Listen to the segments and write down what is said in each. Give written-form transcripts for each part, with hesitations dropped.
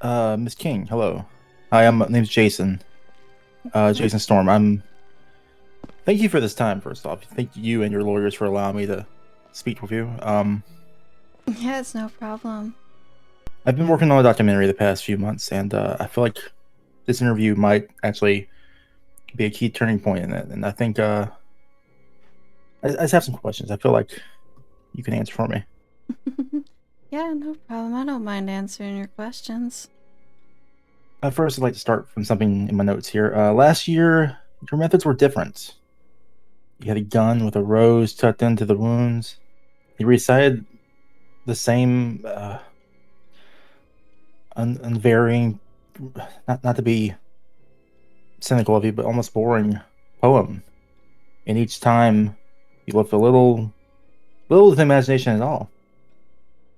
Miss King, hello. Hi, my name's Jason. Jason Storm. Thank you for this time, first off. Thank you and your lawyers for allowing me to speak with you. Yeah, it's no problem. I've been working on a documentary the past few months, and I feel like this interview might actually be a key turning point in it. And I think I just have some questions. I feel like you can answer for me. Yeah, no problem. I don't mind answering your questions. First, I'd like to start from something in my notes here. Last year, your methods were different. You had a gun with a rose tucked into the wounds. You recited the same unvarying, not to be cynical of you, but almost boring poem. And each time you left a little of the imagination at all.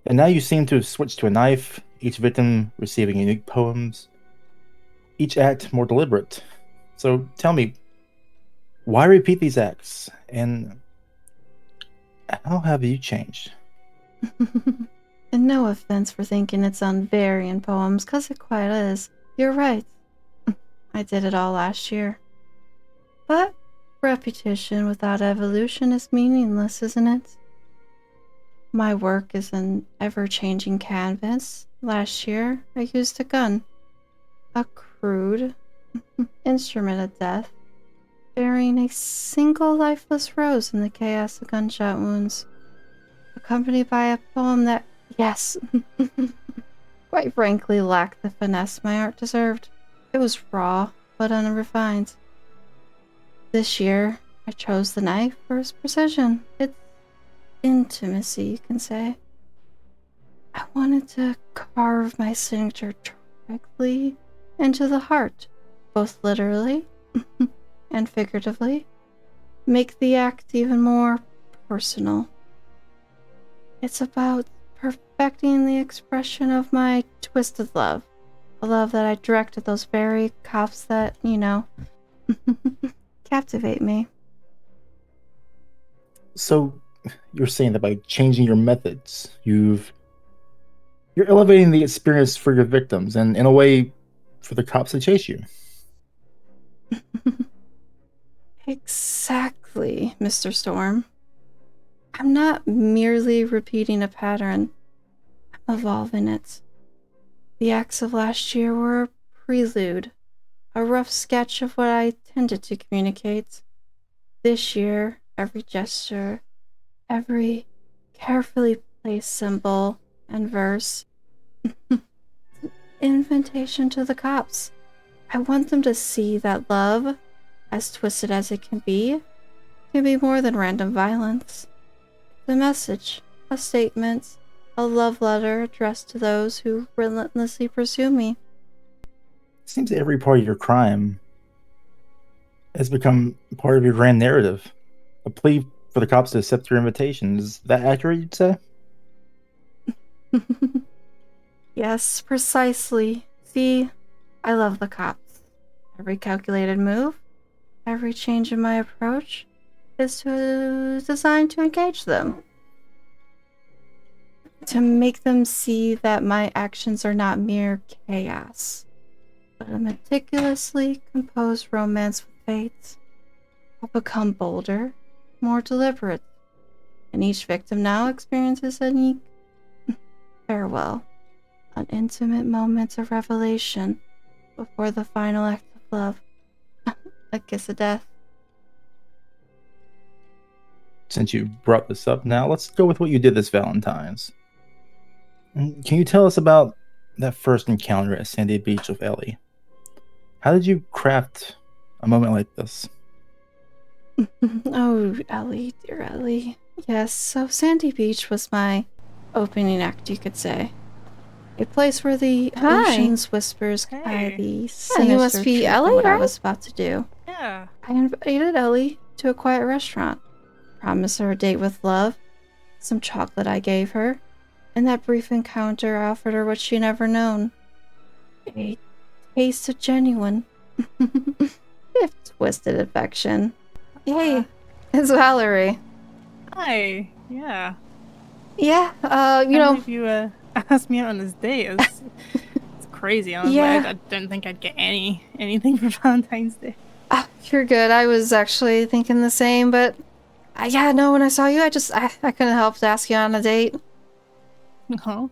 And now you seem to have switched to a knife, each victim receiving unique poems, each act more deliberate. So tell me, why repeat these acts? And how have you changed? And no offense for thinking it's unvarying poems, 'cause it quite is. You're right. I did it all last year. But repetition without evolution is meaningless, isn't it? My work is an ever-changing canvas. Last year, I used a gun. A crude instrument of death, burying a single lifeless rose in the chaos of gunshot wounds, accompanied by a poem that, yes, quite frankly lacked the finesse my art deserved. It was raw, but unrefined. This year, I chose the knife for its precision, its intimacy, you can say. I wanted to carve my signature directly into the heart, both literally and figuratively, make the act even more personal. It's about perfecting the expression of my twisted love, a love that I direct at those very cops that, captivate me. So you're saying that by changing your methods, you're elevating the experience for your victims and in a way for the cops to chase you. Exactly, Mr. Storm. I'm not merely repeating a pattern, I'm evolving it. The acts of last year were a prelude, a rough sketch of what I tended to communicate. This year, every gesture, every carefully placed symbol and verse, invitation to the cops. I want them to see that love, as twisted as it can be more than random violence. The message, a statement, a love letter addressed to those who relentlessly pursue me. It seems that every part of your crime has become part of your grand narrative, a plea for the cops to accept your invitation. Is that accurate, you'd say? Yes, precisely. See, I love the cops. Every calculated move, every change in my approach is designed to engage them. To make them see that my actions are not mere chaos, but a meticulously composed romance with fate. I'll become bolder, more deliberate, and each victim now experiences a unique farewell, an intimate moment of revelation before the final act of love, a kiss of death. Since you brought this up now, let's go with what you did this Valentine's. Can you tell us about that first encounter at Sandy Beach with Ellie? How did you craft a moment like this? Oh, Ellie, dear Ellie. Yes, so Sandy Beach was my opening act, you could say. A place where the ocean's whispers guide the sinister you must be truth of Ellie, what I right? was about to do. Yeah. I invited Ellie to a quiet restaurant, promised her a date with love, some chocolate I gave her. In that brief encounter, I offered her what she never known. A taste of genuine, if twisted affection. Hey, it's Valerie. Hi. Yeah. Yeah, Can't believe you asked me out on this date. It's crazy, honestly. Yeah. I didn't think I'd get anything for Valentine's Day. You're good. I was actually thinking the same, but yeah, no, when I saw you, I couldn't help to ask you on a date. Huh?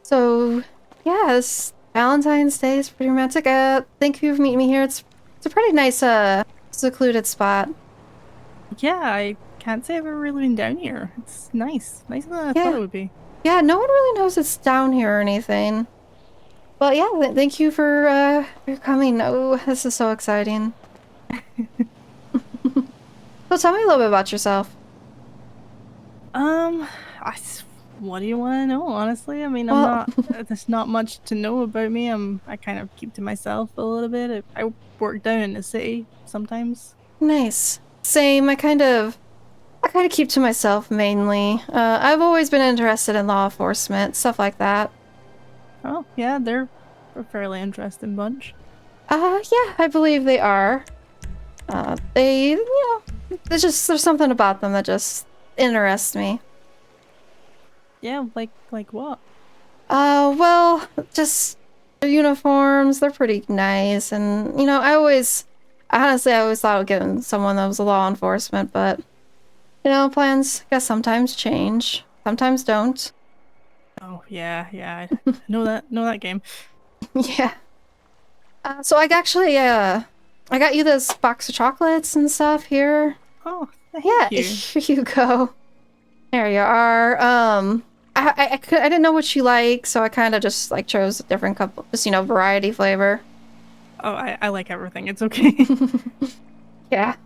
So, yeah, this Valentine's Day is pretty romantic. Thank you for meeting me here. It's a pretty nice, secluded spot. Yeah, I can't say I've ever really been down here. It's nice. Nicer than I thought it would be. Yeah, no one really knows it's down here or anything. But yeah, thank you for coming. Oh, this is so exciting. So tell me a little bit about yourself. I, what do you want to know, honestly? I mean, Well, there's not much to know about me. I kind of keep to myself a little bit. I work down in the city sometimes. nice. Same. I kind of keep to myself mainly. I've always been interested in law enforcement, stuff like that. Oh, yeah, they're a fairly interesting bunch. Yeah, I believe they are. There's something about them that just interests me. Yeah, like what? Well, just their uniforms, they're pretty nice, and, honestly, I always thought of getting someone that was a law enforcement, but, plans, I guess, sometimes change, sometimes don't. Oh, yeah, I know that game. Yeah. So I got you this box of chocolates and stuff here. Oh, thank Yeah, you. here you go. There you are. I didn't know what you like, so I kind of just like chose a different couple, just variety flavor. Oh, I like everything. It's okay. Yeah.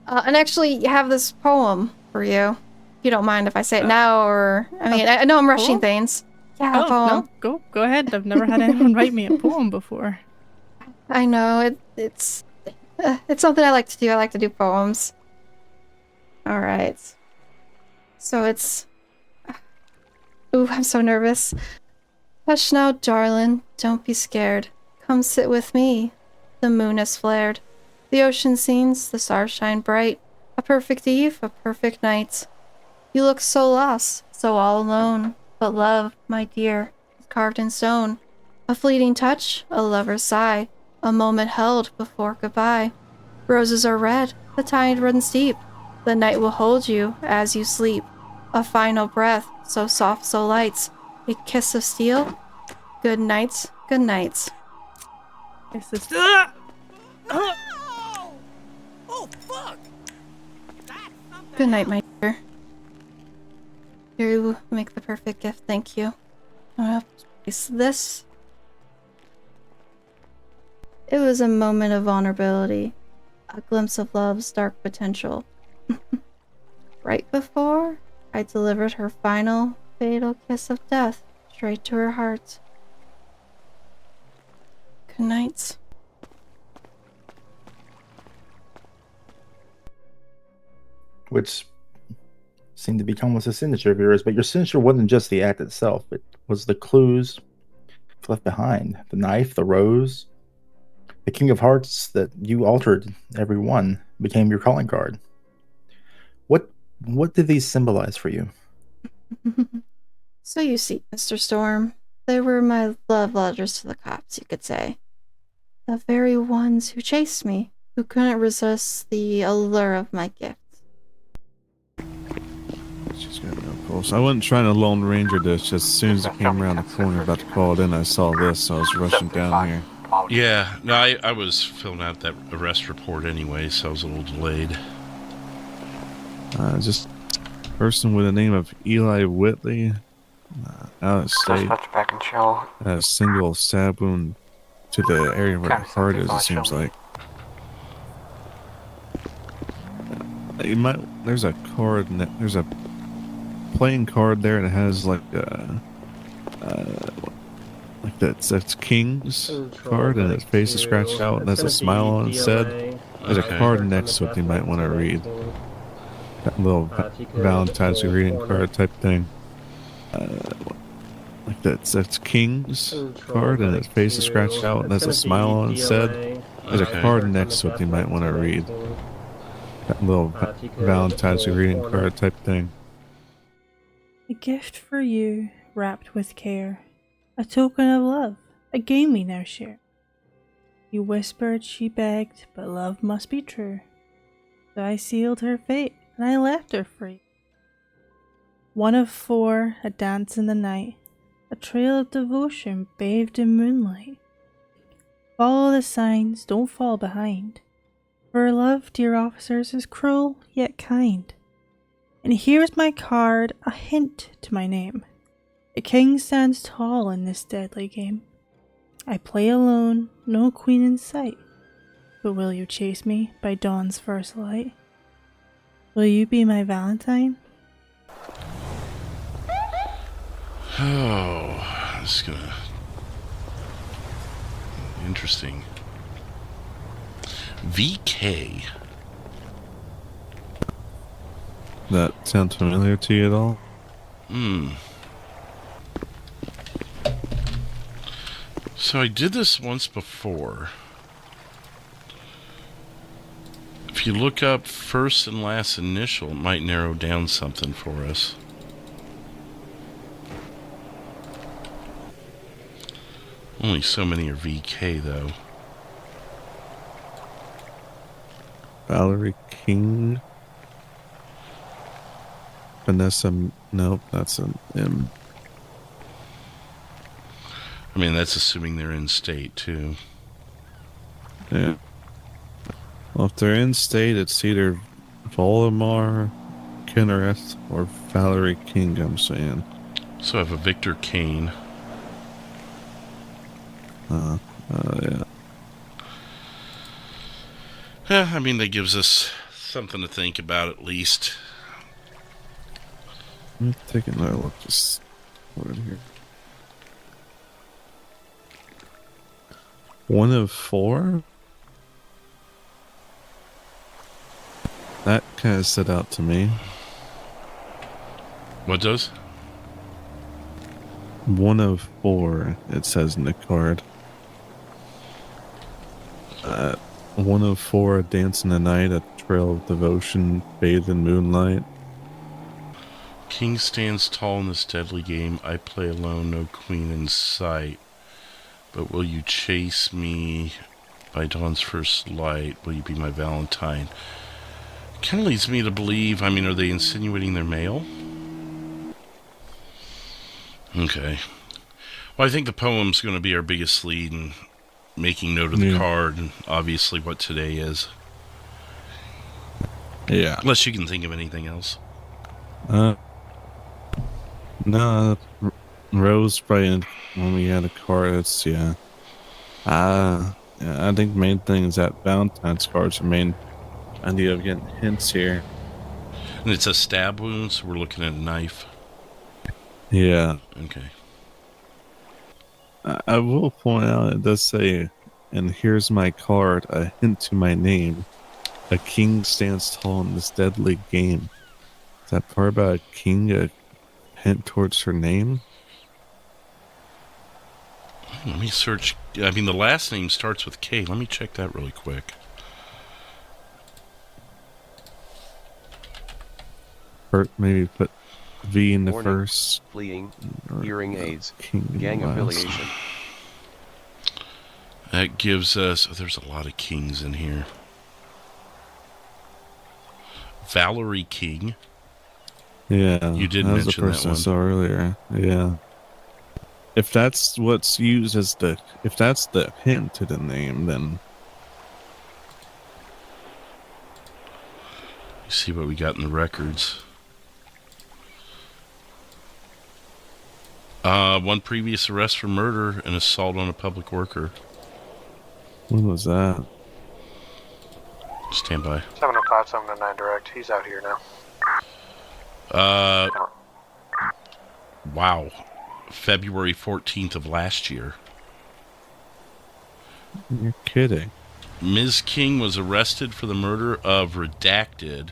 And actually, you have this poem for you. If you don't mind if I say it now, or I know I'm rushing poem? things. Yeah, a Oh, poem. no, go ahead. I've never had anyone write me a poem before. I know it's something I like to do. I like to do poems. All right. So it's. Ooh, I'm so nervous. Hush now, darling. Don't be scared. Come sit with me. The moon has flared. The ocean scenes, the stars shine bright. A perfect eve, a perfect night. You look so lost, so all alone. But love, my dear, is carved in stone. A fleeting touch, a lover's sigh. A moment held before goodbye. Roses are red, the tide runs deep. The night will hold you as you sleep. A final breath, so soft, so light. A kiss of steel. Good night, good night. It's just. Oh, fuck! Good night, my dear. You make the perfect gift, thank you. I'm gonna place this. It was a moment of vulnerability, a glimpse of love's dark potential. Right before I delivered her final, fatal kiss of death straight to her heart. Good night. Which seemed to become almost a signature of yours, but your signature wasn't just the act itself. It was the clues left behind. The knife, the rose, the King of Hearts that you altered every one became your calling card. What did these symbolize for you? So you see, Mr. Storm, they were my love letters to the cops, you could say. The very ones who chased me, who couldn't resist the allure of my gift. She's got no pulse. I wasn't trying to Lone Ranger this. As soon as I came around the corner about to call it in, I saw this, so I was rushing down here. Yeah, no, I was filling out that arrest report anyway, so I was a little delayed. Just a person with the name of Eli Whitley, out of state, a single stab wound to the area where the heart is, it seems like. There's a card, there's a playing card there, and it has like that's King's card, and its face is scratched out, and there's a smile on it said. There's a card next to it you might want to read. That little Valentine's greeting card type thing. That's King's card, and its face is scratched out, and there's a smile on it said. There's a card next to it you might want to read. That little Valentine's greeting card type thing. A gift for you, wrapped with care. a token of love, a game we now share. You whispered, she begged, but love must be true. So I sealed her fate, and I left her free. One of four, a dance in the night, a trail of devotion bathed in moonlight. Follow the signs, don't fall behind. For love, dear officers, is cruel yet kind. And here's my card, a hint to my name. A king stands tall in this deadly game. I play alone, no queen in sight. But will you chase me by dawn's first light? Will you be my Valentine? Oh, this is gonna... Interesting. VK. That sounds familiar to you at all? So I did this once before. If you look up first and last initial, it might narrow down something for us. Only so many are VK, though. Valerie King. Vanessa. Nope, that's an M. I mean, that's assuming they're in state, too. Yeah. Well, if they're in state, it's either Voldemar, Kinnereth, or Valerie King, I'm saying. So I have a Victor Kane. Yeah. Yeah, I mean, that gives us something to think about at least. Let me take another look. Just over here. One of four? That kind of stood out to me. What does? One of four, it says in the card. One of four, a dance in the night, a trail of devotion, bathed in moonlight. King stands tall in this deadly game. I play alone, no queen in sight. But will you chase me by dawn's first light? Will you be my Valentine? Kind of leads me to believe, I mean, are they insinuating they're male? Okay. Well, I think the poem's going to be our biggest lead in making note of the card and obviously what today is. Yeah. Unless you can think of anything else. No, Rose probably when we had a card, it's, yeah. I think the main thing is that Valentine's cards are main idea of getting hints here. And it's a stab wound, so we're looking at a knife. Yeah. Okay. I will point out, it does say, and here's my card, a hint to my name. A king stands tall in this deadly game. Is that part about a king, a hint towards her name? Let me search. I mean, the last name starts with K. Let me check that really quick. Or maybe put V in the Warning, first. fleeing, hearing aids, King in gang the last. affiliation. That gives us... Oh, there's a lot of kings in here. Valerie King. Yeah. You did that was the mention that person one. I saw earlier. Yeah. If that's what's used as if that's the hint to the name, then See what we got in the records. One previous arrest for murder and assault on a public worker. when was that? Stand by. 705, 709 direct. He's out here now. Wow. February 14th of last year. You're kidding. Ms. King was arrested for the murder of Redacted,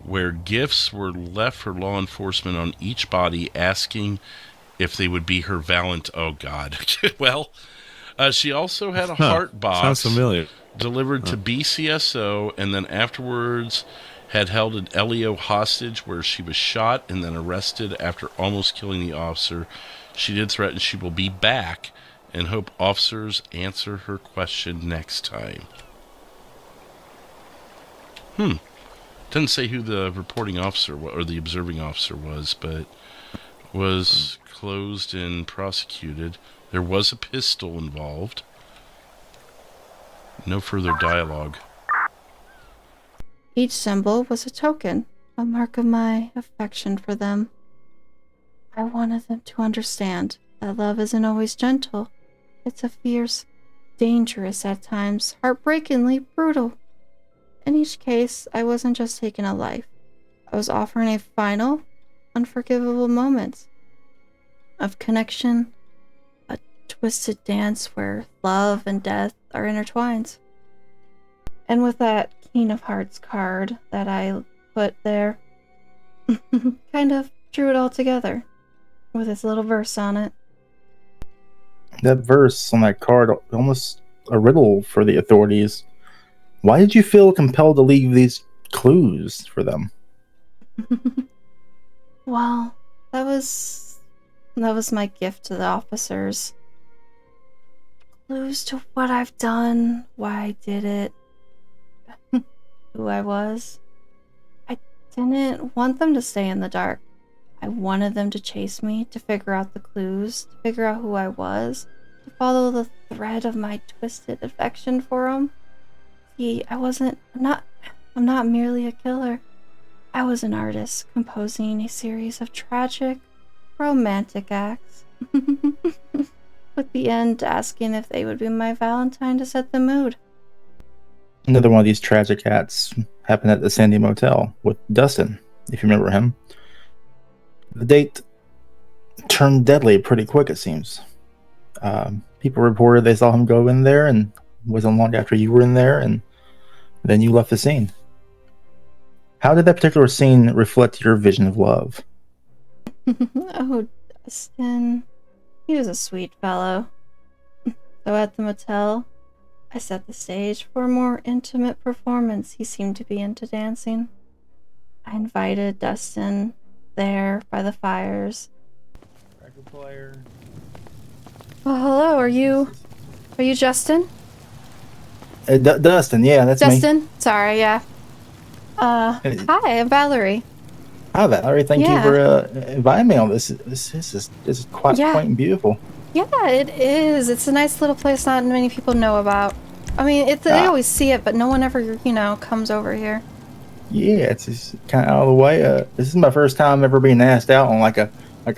where gifts were left for law enforcement on each body asking if they would be her Oh, God. Well, she also had a heart box Sounds familiar. delivered to BCSO, and then afterwards had held an Elio hostage where she was shot and then arrested after almost killing the officer. She did threaten she will be back and hope officers answer her question next time. Doesn't say who the reporting officer or the observing officer was, but was closed and prosecuted. There was a pistol involved. No further dialogue. Each symbol was a token, a mark of my affection for them. I wanted them to understand that love isn't always gentle. It's a fierce, dangerous at times, heartbreakingly brutal. In each case, I wasn't just taking a life. I was offering a final, unforgivable moment of connection, a twisted dance where love and death are intertwined. And with that King of Hearts card that I put there, kind of drew it all together with its little verse on it. That verse on that card, almost a riddle for the authorities. Why did you feel compelled to leave these clues for them? Well, that was my gift to the officers. Clues to what I've done, why I did it, who I was. I didn't want them to stay in the dark. I wanted them to chase me, to figure out the clues, to figure out who I was, to follow the thread of my twisted affection for them. See, I'm not merely a killer. I was an artist composing a series of tragic, romantic acts. With the end asking if they would be my Valentine to set the mood. Another one of these tragic acts happened at the Sandy Motel with Dustin, if you remember him. The date turned deadly pretty quick, it seems. People reported they saw him go in there, and it wasn't long after you were in there, and then you left the scene. How did that particular scene reflect your vision of love? Oh, Dustin. He was a sweet fellow. So at the motel, I set the stage for a more intimate performance. He seemed to be into dancing. I invited Dustin there by the fires. Record player. Well, hello, are you Justin? Dustin, yeah, that's me. Dustin? Sorry, yeah. Hi, I'm Valerie. Hi, Valerie. Thank you for inviting me on this. This is quite quaint and beautiful. Yeah, it is. It's a nice little place not many people know about. I mean, they always see it, but no one ever, comes over here. Yeah, it's just kind of out of the way. This is my first time ever being asked out on like a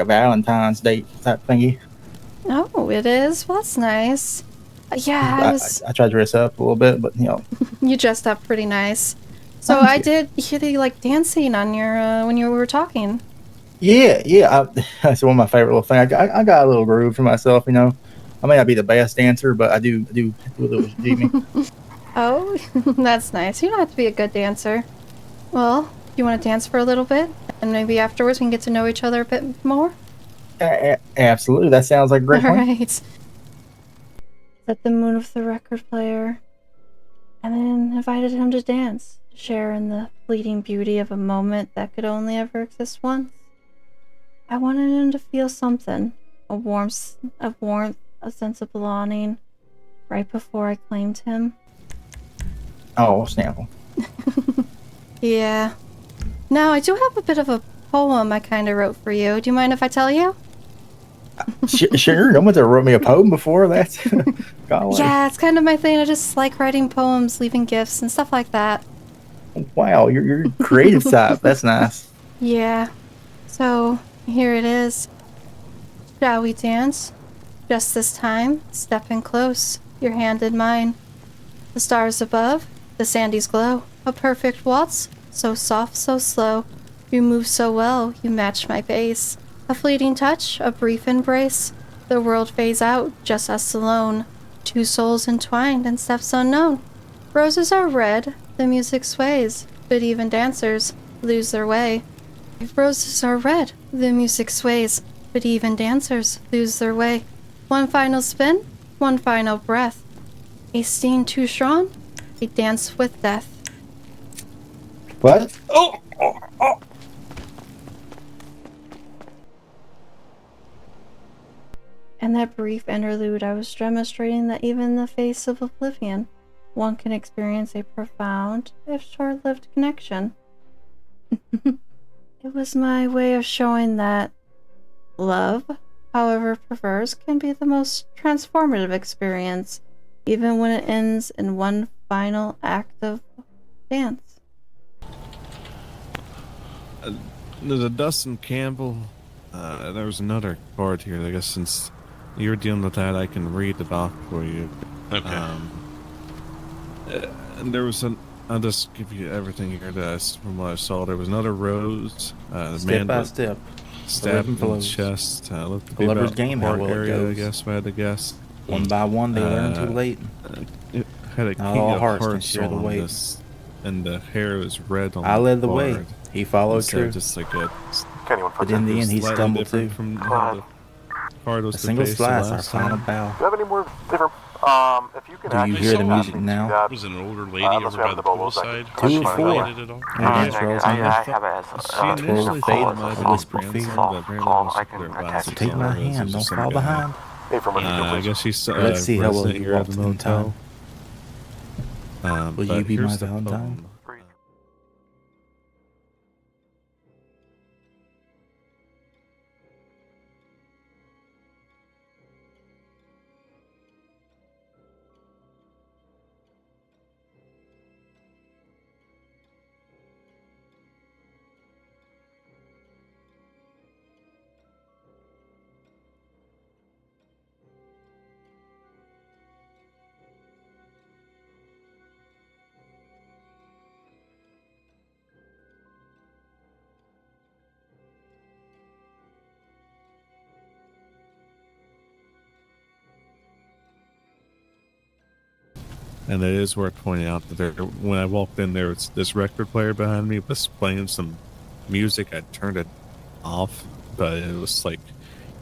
Valentine's date type thingy. Oh, it is? Well, that's nice. Yeah, I tried to dress up a little bit, but You dressed up pretty nice. So I did hear you like dancing on your when you were talking. Yeah. That's one of my favorite little things. I got a little groove for myself, I may not be the best dancer, but I do a little jiggy. Oh, that's nice. You don't have to be a good dancer. Well, you want to dance for a little bit, and maybe afterwards we can get to know each other a bit more. Absolutely, that sounds like a great plan. All right. Set the mood with the record player, and then invited him to dance. Share in the fleeting beauty of a moment that could only ever exist once. I wanted him to feel something, a warmth, a sense of belonging, right before I claimed him. Oh, Snapple. Yeah. Now, I do have a bit of a poem I kind of wrote for you. Do you mind if I tell you? Sure, no one's ever wrote me a poem before. That's yeah, it's kind of my thing. I just like writing poems, leaving gifts, and stuff like that. Wow, you're creative type. That's nice. Yeah. So, here it is. Shall we dance? Just this time, step in close, your hand in mine. The stars above, the sandy's glow. A perfect waltz, so soft, so slow. You move so well, you match my pace. A fleeting touch, a brief embrace. The world fades out, just us alone. Two souls entwined in steps unknown. Roses are red, the music sways, but even dancers lose their way. Roses are red, the music sways, but even dancers lose their way. One final spin, one final breath. A scene too strong, a dance with death. What? Oh! In that brief interlude, I was demonstrating that even in the face of oblivion, one can experience a profound, if short-lived connection. It was my way of showing that love, however perverse, can be the most transformative experience, even when it ends in one final act of dance. There's a Dustin Campbell. There was another card here. I guess since you're dealing with that, I can read it off for you. Okay. And there was I'll just give you everything here. From what I saw, there was another rose. Step by step. Stabbed in the flows. chest. Looked to A be lover's about game, how heart well it area, goes. I guess, if I had to guess. One by one, they learn too late. It had a Not king all of hearts can hearts share the on weight. this, and the hair was red on I led the card. way. He followed Instead of true. just like a Anyone But in the end, he slightly stumbled different too. from how the card was A single depicted slice, our last final time. bow. Do you have any more different? If you can Do you actually hear the ask music me to now? do that, Was it an older lady unless over we by have the the bubbles, I poolside? can- Two She or four. related at all? And dance rolls on I the have it as She initially fade thought it might have been his whisper grandson, fade. but apparently Call, it was I can their attach last it to Take it. my son. It was hand, just don't some fall guy. behind. Hey, from a I guess she's Let's see how well resident you here at walked the in time. motel. Will But you be my here's the Valentine? poem. And it is worth pointing out that when I walked in, there was this record player behind me was playing some music. I turned it off, but it was like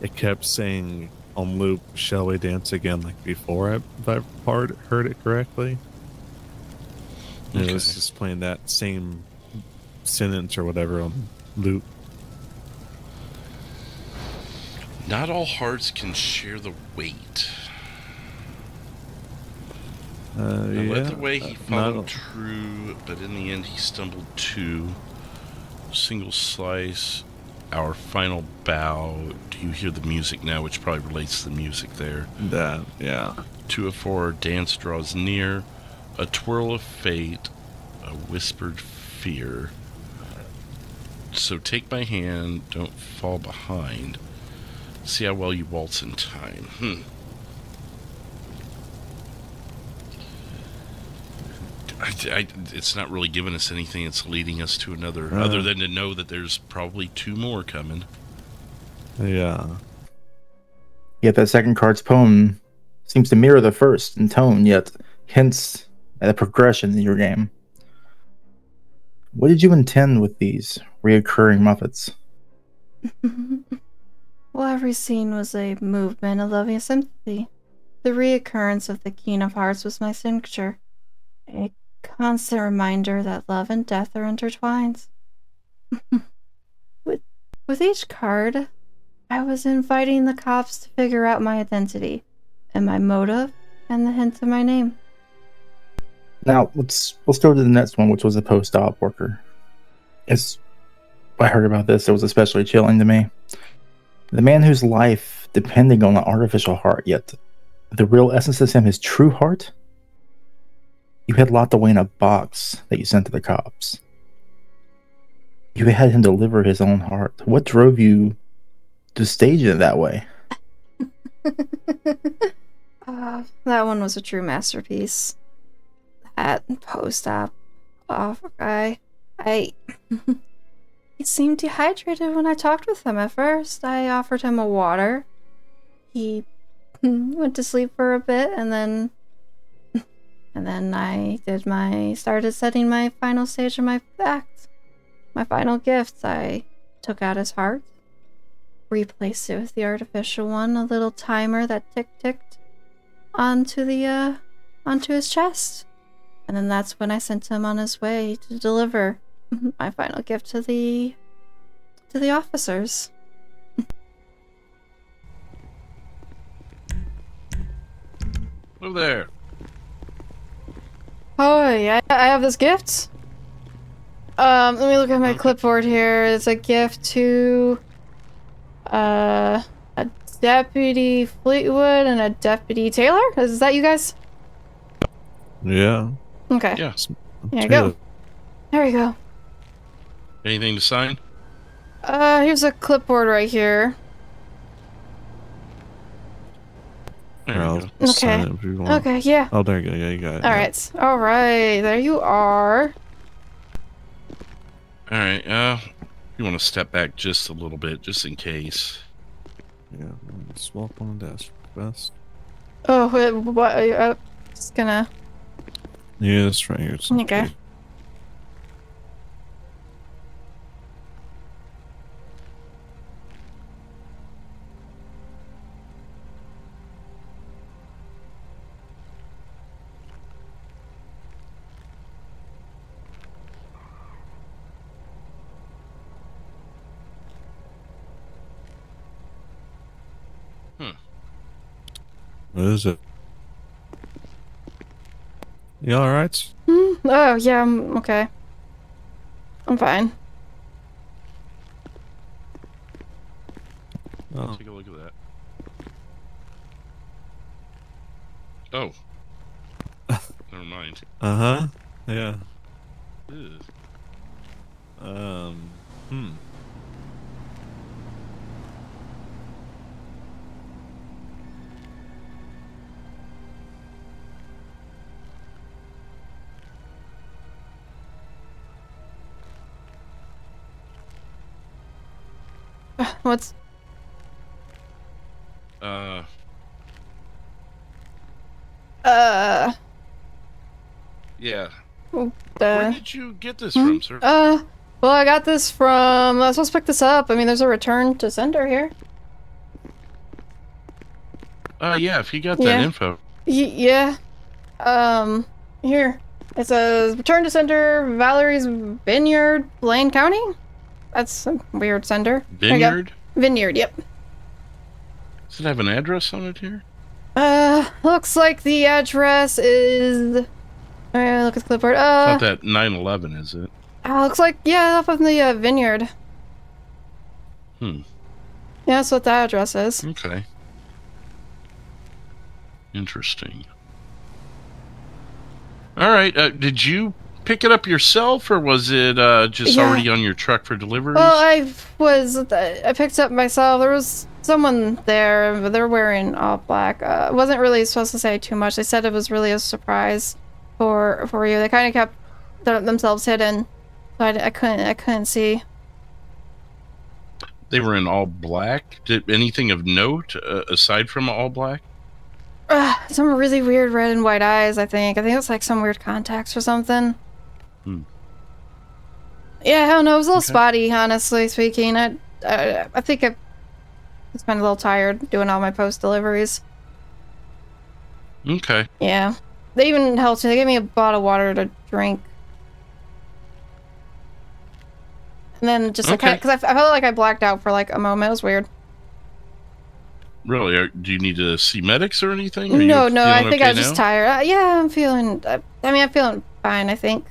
it kept saying on loop, "Shall we dance again?" Like before, if I heard it correctly. And it was Okay. just playing that same sentence or whatever on loop. Not all hearts can share the weight. I led the way, he followed true, but in the end he stumbled too. Single slice, our final bow. Do you hear the music now? Which probably relates to the music there. That, yeah. 2 of 4, dance draws near. A twirl of fate, a whispered fear. So take my hand, don't fall behind. See how well you waltz in time. It's not really giving us anything. It's leading us to another, other than to know that there's probably 2 more coming. Yeah. Yet that second card's poem seems to mirror the first in tone, yet hints at a progression in your game. What did you intend with these reoccurring Muppets? Well, every scene was a movement of loving sympathy. The reoccurrence of the King of Hearts was my signature, a constant reminder that love and death are intertwined. With each card, I was inviting the cops to figure out my identity, and my motive, and the hint of my name. Now, let's go to the next one, which was a post-op worker. As I heard about this, it was especially chilling to me. The man whose life depending on an artificial heart, yet the real essence of him, his true heart, you had locked away in a box that you sent to the cops. You had him deliver his own heart. What drove you to stage it that way? That one was a true masterpiece. That post-op guy. He seemed dehydrated when I talked with him at first. I offered him a water. He went to sleep for a bit, and then I started setting my final stage of my act. My final gift. I took out his heart, replaced it with the artificial one, a little timer that ticked onto his chest. And then that's when I sent him on his way to deliver my final gift to the officers. Over there. Oh yeah, I have this gift. Let me look at my Okay. clipboard here. It's a gift to a Deputy Fleetwood and a Deputy Taylor. Is that you guys? Yeah. Okay. Yeah. Here you go. There you go. Anything to sign? Here's a clipboard right here. There you I'll go. sign Okay. it if you want. Okay, yeah. Oh, there you go. Yeah, you got it. All yeah. right. All right. There you are. All right. You want to step back just a little bit, just in case. Yeah. Swap on the desk. Best. Oh, wait, what? I'm just gonna. Yeah, that's right here. It's Okay. What is it? You alright? Oh, yeah, I'm okay. I'm fine. Oh. Take a look at that. Oh. Never mind. Uh-huh. Yeah. Ew. Hmm. What's. Uh, yeah. Where did you get this from, sir? Well, I got this from. I was supposed to pick this up. I mean, there's a return to sender here. Yeah, if you got Yeah. that info. Yeah. Here. It's a return to sender, Valerie's Vineyard, Blaine County? That's a weird sender. There you go. Vineyard? Vineyard, yep. Does it have an address on it here? Looks like the address is. Look at the clipboard. It's not that 911, is it? Looks like, yeah, up in the vineyard. Hmm. Yeah, that's what the address is. Okay. Interesting. All right. Did you pick it up yourself, or was it just Yeah. already on your truck for deliveries? Well, I picked up myself. There was someone there, but they're wearing all black. Wasn't really supposed to say too much. They said it was really a surprise for you. They kind of kept themselves hidden, so I couldn't see. They were in all black. Did anything of note aside from all black? Some really weird red and white eyes. I think it was like some weird contacts or something. Hmm. Yeah, I don't know. It was a little Okay. spotty, honestly speaking. I think I've been a little tired doing all my post deliveries. Okay. Yeah. They even helped me. They gave me a bottle of water to drink. And then just like, Okay. because I felt like I blacked out for like a moment. It was weird. Really? Do you need to see medics or anything? Are No, you I feeling think okay I was just now? tired. Yeah, I'm feeling. I'm feeling fine. I think,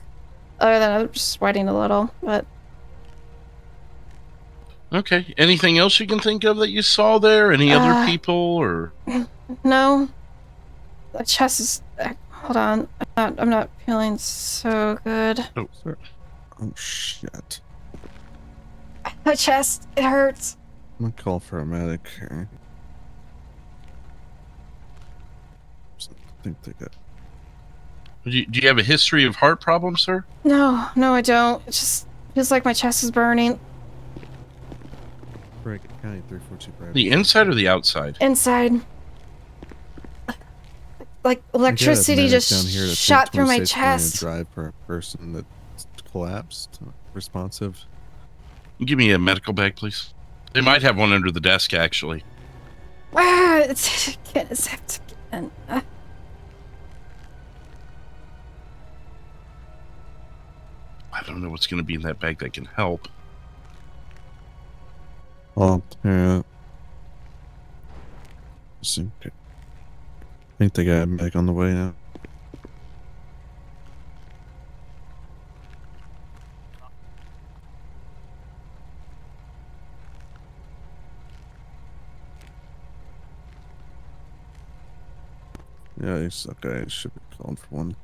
other than I'm just sweating a little. But Okay. Anything else you can think of that you saw there? Any other people or? no, the chest is. Hold on, I'm not feeling so good. Oh, Sir. Oh, shit. My chest, it hurts. I'm gonna call for a medic here. I think they got. do you have a history of heart problems, sir? No, I don't. It just feels like my chest is burning Break County 342 private. The inside or the outside? inside. Like electricity just shot through my chest. Drive for a person that collapsed. Responsive. Give me a medical bag, please. They might have one under the desk, actually. Wow, it's septic again. I don't know what's going to be in that bag that can help. Well, yeah. I think they got him back on the way now. Yeah, he's okay. He should be calling for one.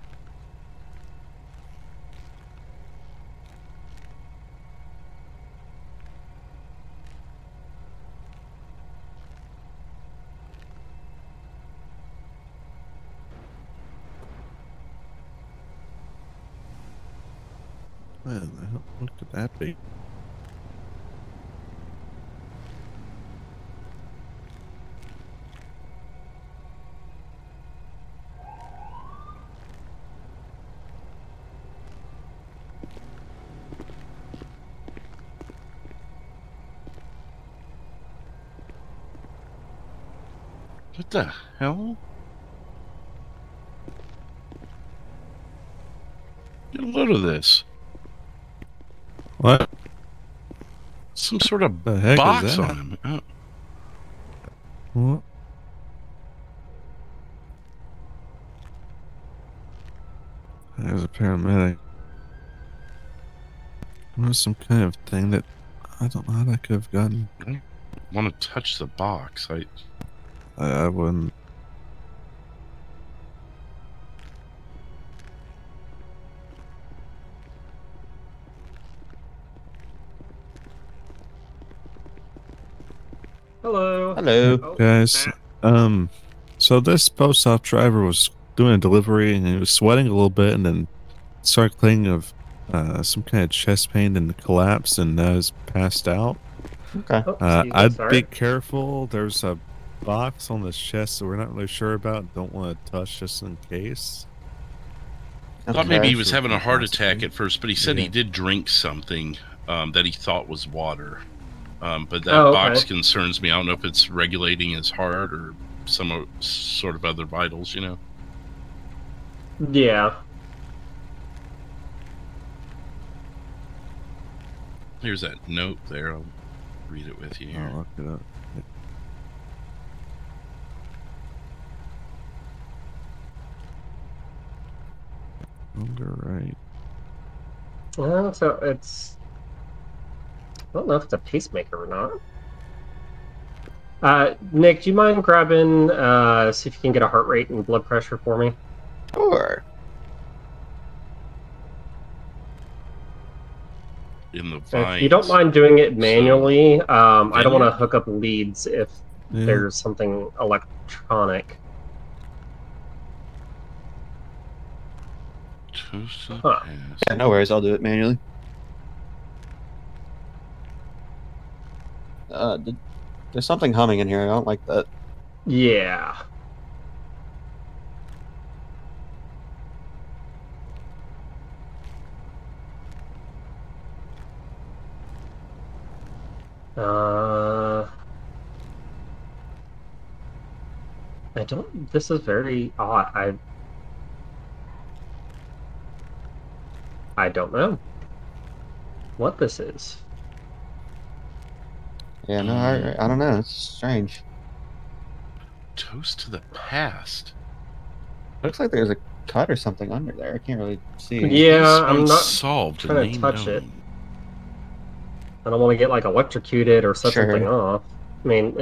Where the hell? What could that be? What the hell? Get a load of this. What Some sort of the heck box is that? on him. Oh, What? There's a paramedic. What was some kind of thing that I don't know how that could have gotten. I don't want to touch the box. I wouldn't. Hello. Hello. Oh, Guys, so this post op driver was doing a delivery and he was sweating a little bit and then started complaining of some kind of chest pain and collapsed and now is passed out. Okay. oh, excuse me, I'd sorry. be careful. There's a box on the chest that we're not really sure about. Don't want to touch just in case. thought maybe he Okay. was having a heart attack at first, but he said he Yeah. did drink something that he thought was water. But that Oh, okay. box concerns me. I don't know if it's regulating his heart or some sort of other vitals, you know? Yeah. Here's that note there. I'll read it with you here. I'll look it up. You're right. So it's. I don't know if it's a pacemaker or not. Nick, do you mind grabbing, see if you can get a heart rate and blood pressure for me? Sure. In the vines. If you don't mind doing it manually, I don't want to Vineyard? hook up leads if Yeah. there's something electronic. Toast to the Huh. past. Yeah, no worries. I'll do it manually. There's something humming in here. I don't like that. Yeah. I don't. This is very odd. I don't know what this is. Yeah, no, I don't know. It's strange. Toast to the past. Looks like there's a cut or something under there. I can't really see. Yeah, Case I'm not unsolved. trying to Name touch it. known. I don't want to get electrocuted or set Sure. something off. I mean,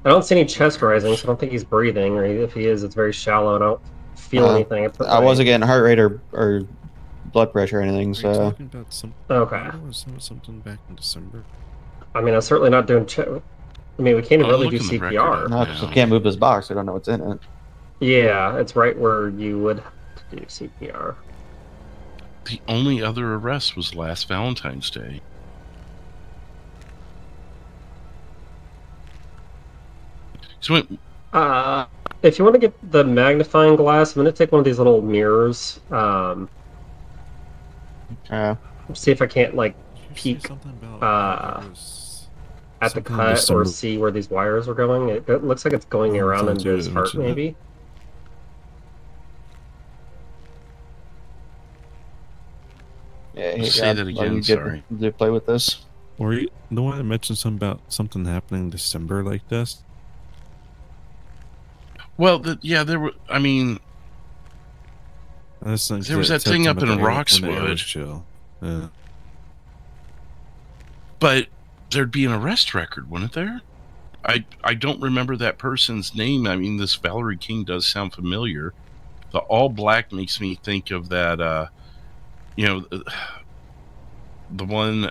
I don't see any chest rising, so I don't think he's breathing. Or if he is, it's very shallow. I don't feel anything. I wasn't getting heart rate or blood pressure or anything. Are you So talking about something? Okay. Was there something back in December? I mean, I'm certainly not doing. I mean, we can't I'll really look do in the record CPR. up. no, 'cause I can't move this box. I don't know what's in it. Yeah, it's right where you would have to do CPR. The only other arrest was last Valentine's Day. So If you want to get the magnifying glass, I'm going to take one of these little mirrors. See if I can't Did you say peek something about there was at the something in cut or December? see where these wires are going. It looks like it's going Oh, I around thought into you his had heart, mentioned that. maybe. Say that are again, you good sorry. to play with this? Were you the one that mentioned something about something happening in December like this? Well, yeah, there were. I mean, There was that thing up in when the air was Roxwood, chill. Yeah. but there'd be an arrest record, wouldn't there? I don't remember that person's name. I mean, this Valerie King does sound familiar. The all black makes me think of that. You know, the one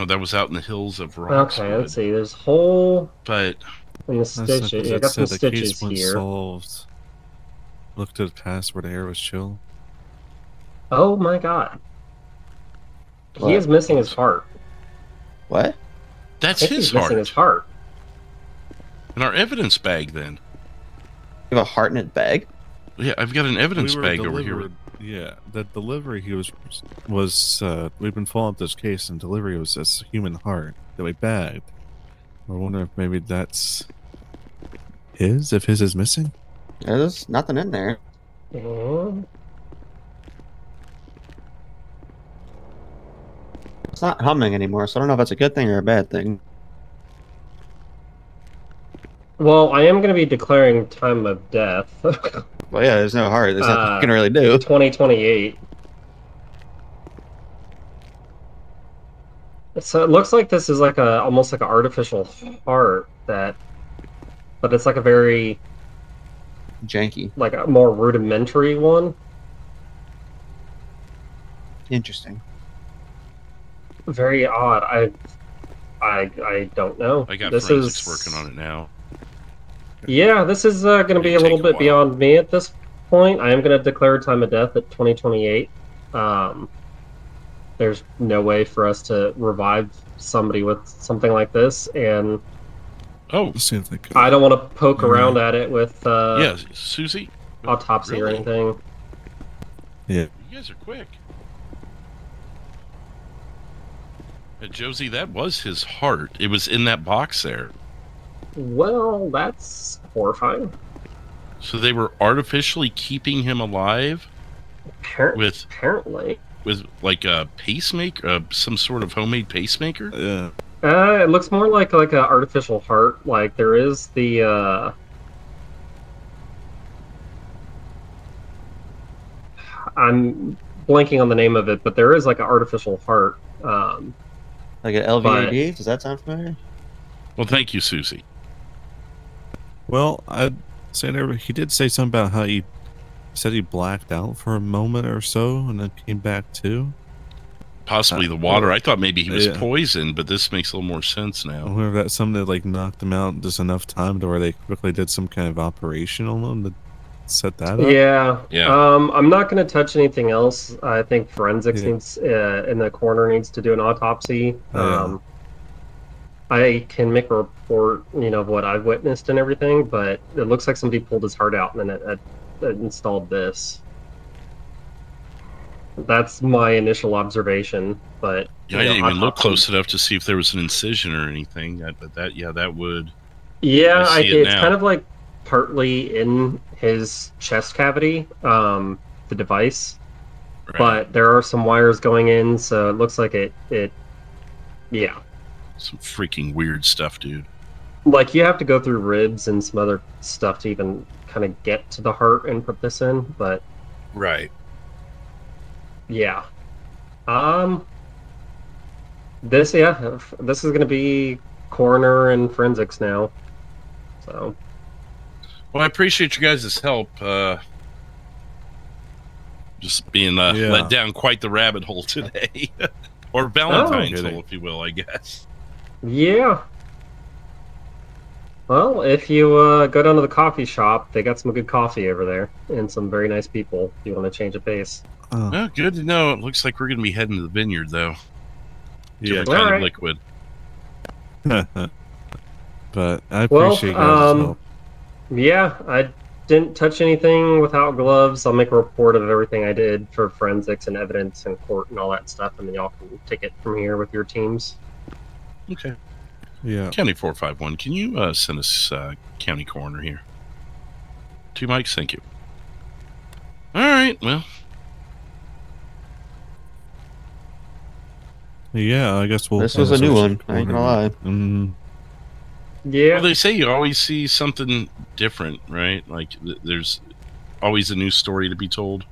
that was out in the hills of Roxwood. Okay, let's see. There's whole But in the stitches. Yeah, I got some the stitches case once here. solved. Looked at the past where the air was chill. Oh my god. He What? is missing his heart. What? that's I think his he's missing heart his heart. in our evidence bag. Then, You have a heart in its bag? yeah, I've got an evidence We were bag over here. delivered. Yeah, the delivery he was we've been following up this case, and delivery was this human heart that we bagged. We're wondering if maybe that's his. If his is missing. There's nothing in there. Mhm. It's not humming anymore, so I don't know if that's a good thing or a bad thing. Well, I am going to be declaring time of death. Well, yeah, there's no heart. There's nothing you can really do. 2028. So it looks like this is like almost like an artificial heart but it's like a very Janky. like a more rudimentary one. Interesting. Very odd. I don't know. I got this forensics is working on it now. Yeah, this is going to be a little take a bit while. beyond me at this point. I am going to declare time of death at 2028. There's no way for us to revive somebody with something like this, and Oh, Let's see if they could. I don't want to poke Yeah. around at it with yeah, Susie. autopsy or Really? anything. Yeah. You guys are quick. Josie, that was his heart. It was in that box there. Well, that's horrifying. So they were artificially keeping him alive with Apparently. like a pacemaker, some sort of homemade pacemaker. Yeah. It looks more like an artificial heart. Like there is the I'm blanking on the name of it, but there is like an artificial heart. Like an LVAD? Does that sound familiar? Well, thank you, Susie. Well, I'd say he did say something about how he said he blacked out for a moment or so and then came back to. Possibly the water. I thought maybe he was Yeah. poisoned, but this makes a little more sense I now. wonder if that's something that like knocked him out just enough time to where they quickly did some kind of operation on him to set that up. Yeah. Yeah. I'm not going to touch anything else. I think forensics Yeah. needs in the coroner needs to do an autopsy. Yeah. I can make a report, of what I've witnessed and everything, but it looks like somebody pulled his heart out and then it installed this. That's my initial observation, but Yeah, I didn't even look close enough to see if there was an incision or anything. But that would. Yeah, I see it it's now. kind of like partly in his chest cavity, the device, Right. but there are some wires going in, so it looks like it. Yeah, Some freaking weird stuff, dude. like you have to go through ribs and some other stuff to even kind of get to the heart and put this in, but Right. yeah. This is going to be coroner and forensics now. So, Well, I appreciate you guys' help. Just being let down quite the rabbit hole today. Or Valentine's hole, if you will, I guess. yeah. Well, if you go down to the coffee shop, they got some good coffee over there and some very nice people. If you want to change a pace. Oh. Well, good to know. It looks like we're going to be heading to the vineyard, though. Yeah. Different kind Alright. of liquid. But I appreciate you guys' help. Yeah, I didn't touch anything without gloves. I'll make a report of everything I did for forensics and evidence and court and all that stuff, and then y'all can take it from here with your teams. Okay. Yeah. County 451, can you send us county coroner here? 2 mics, thank you. All right, well. Yeah, I guess we'll. This was a new one. I ain't gonna lie. Yeah. Well, they say you always see something different, right? Like there's always a new story to be told.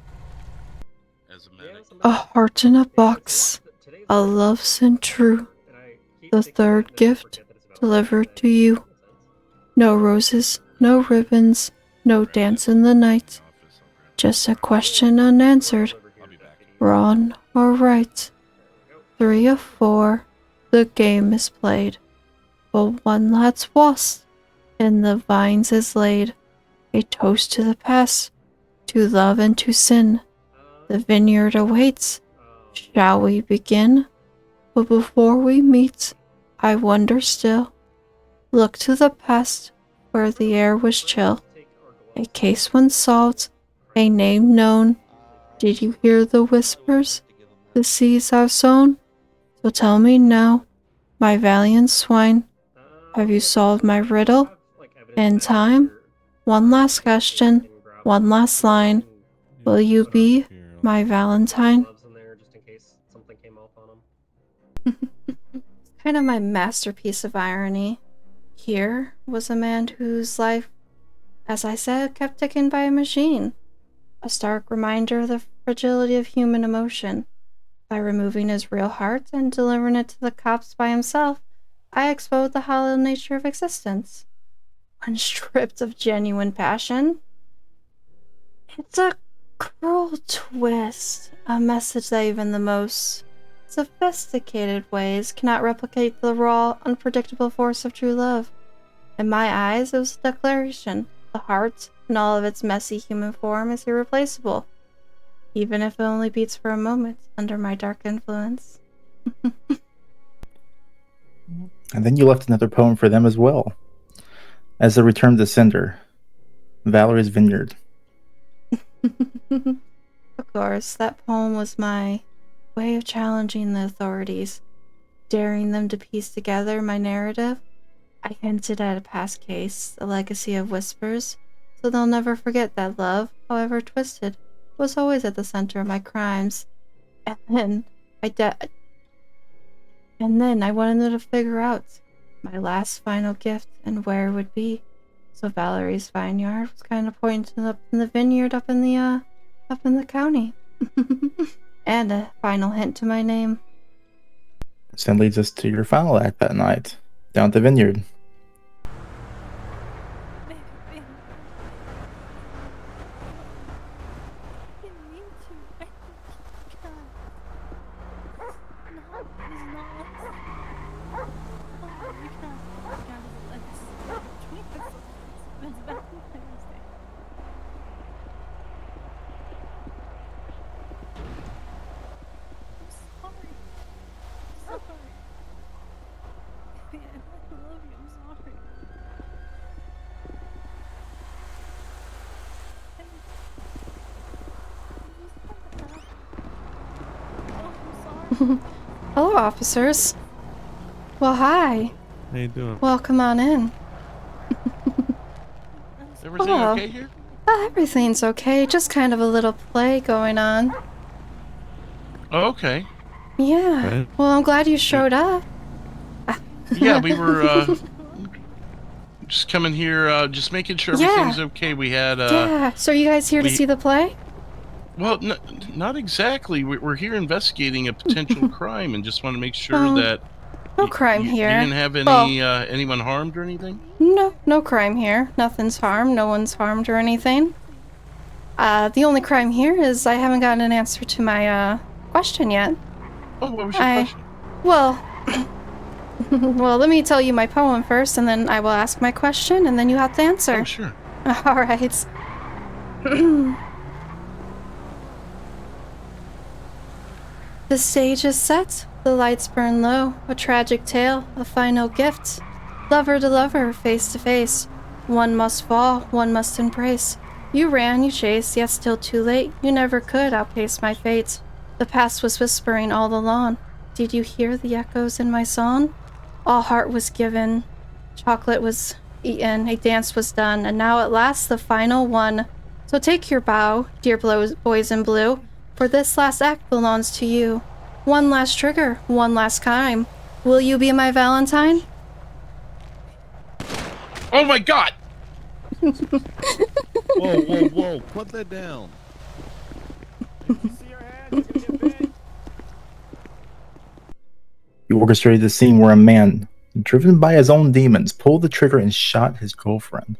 As a medic. A heart in a box, a love sent true, the third gift delivered to you. No roses, no ribbons, no dance in the night, just a question unanswered, wrong or right. 3 of 4, the game is played, but one lad's lost, in the vines is laid, a toast to the past, to love and to sin. The vineyard awaits. Shall we begin? But before we meet, I wonder still. Look to the past, where the air was chill. A case once solved, a name known. Did you hear the whispers the seas have sown? So tell me now, my valiant swine, have you solved my riddle? In time? One last question, one last line. Will you be my Valentine? Kind of my masterpiece of irony. Here was a man whose life, as I said, kept taken by a machine. A stark reminder of the fragility of human emotion. By removing his real heart and delivering it to the cops by himself, I exposed the hollow nature of existence. When stripped of genuine passion, it's a cruel twist, a message that even the most sophisticated ways cannot replicate the raw, unpredictable force of true love. In my eyes, it was a declaration. The heart, in all of its messy human form, is irreplaceable, even if it only beats for a moment under my dark influence. And then you left another poem for them as well. As a return to sender, Valerie's Vineyard. Of course, that poem was my way of challenging the authorities, daring them to piece together my narrative. I hinted at a past case, a legacy of whispers, so they'll never forget that love, however twisted, was always at the center of my crimes. And then I wanted them to figure out my last final gift and where it would be. So Valerie's Vineyard was kind of pointing up in the vineyard up in the county. And a final hint to my name. This then leads us to your final act that night, down at the vineyard. Hello, officers. Well, hi. How you doing? Welcome on in. Everything Oh. okay here? Everything's okay. Just kind of a little play going on. Oh, okay. Yeah. Right. Well, I'm glad you showed up. Yeah, we were just coming here, just making sure Yeah. everything's okay. We had Yeah. So are you guys here to we- see the play? well, not exactly. We're here investigating a potential crime, and just want to make sure Oh, that no crime you here. didn't have any anyone harmed or anything. No crime here. Nothing's harmed. No one's harmed or anything. The only crime here is I haven't gotten an answer to my question yet. Oh, what was your question? Well, well, let me tell you my poem first, and then I will ask my question, and then you have to answer. Oh, sure. All right. The stage is set, the lights burn low, a tragic tale, a final gift. Lover to lover, face to face. One must fall, one must embrace. You ran, you chased, yet still too late. You never could outpace my fate. The past was whispering all along. Did you hear the echoes in my song? All heart was given, chocolate was eaten, a dance was done, and now at last the final one. So take your bow, dear boys in blue, for this last act belongs to you. One last trigger, one last time. Will you be my Valentine? Oh my god! Whoa. Put that down. You orchestrated the scene where a man, driven by his own demons, pulled the trigger and shot his girlfriend.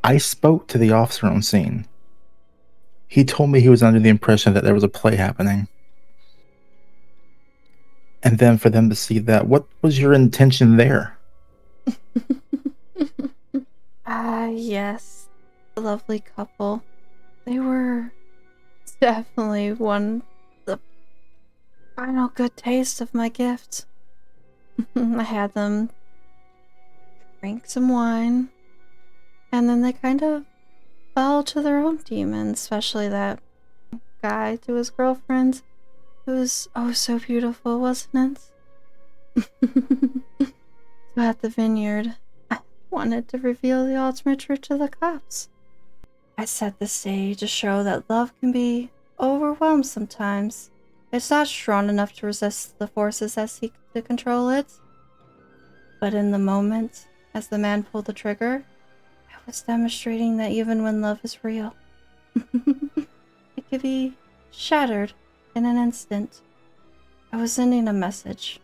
I spoke to the officer on scene. He told me he was under the impression that there was a play happening. And then for them to see that, what was your intention there? Yes. A lovely couple. They were definitely the final good taste of my gift. I had them drink some wine, and then they kind of fell to their own demons, especially that guy to his girlfriend. It was oh so beautiful, wasn't it? So at the vineyard, I wanted to reveal the ultimate truth to the cops. I set the stage to show that love can be overwhelmed sometimes. It's not strong enough to resist the forces that seek to control it. But in the moment, as the man pulled the trigger, I was demonstrating that even when love is real, it can be shattered in an instant. I was sending a message.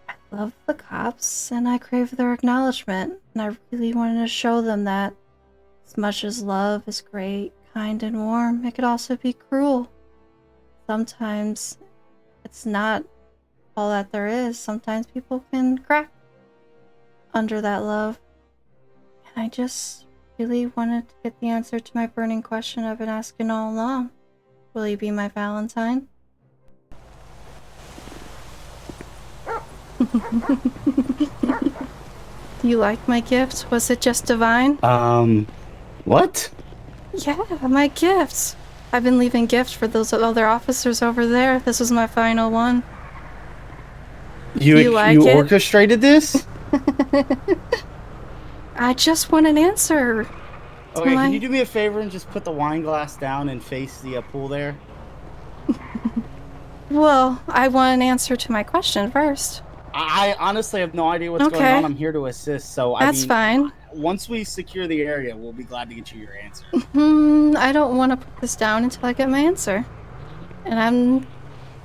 I love the cops and I crave their acknowledgement, and I really wanted to show them that as much as love is great, kind, and warm, it could also be cruel. Sometimes it's not all that there is. Sometimes people can crack under that love. And I just really wanted to get the answer to my burning question I've been asking all along. Will you be my Valentine? Do you like my gift? Was it just divine? What? Yeah, my gifts. I've been leaving gifts for those other officers over there. This was my final one. You like it? orchestrated this? I just want an answer. Okay, can you do me a favor and just put the wine glass down and face the pool there? Well, I want an answer to my question first. I honestly have no idea what's going on. I'm here to assist, so That's fine. Once we secure the area, we'll be glad to get you your answer. I don't want to put this down until I get my answer. And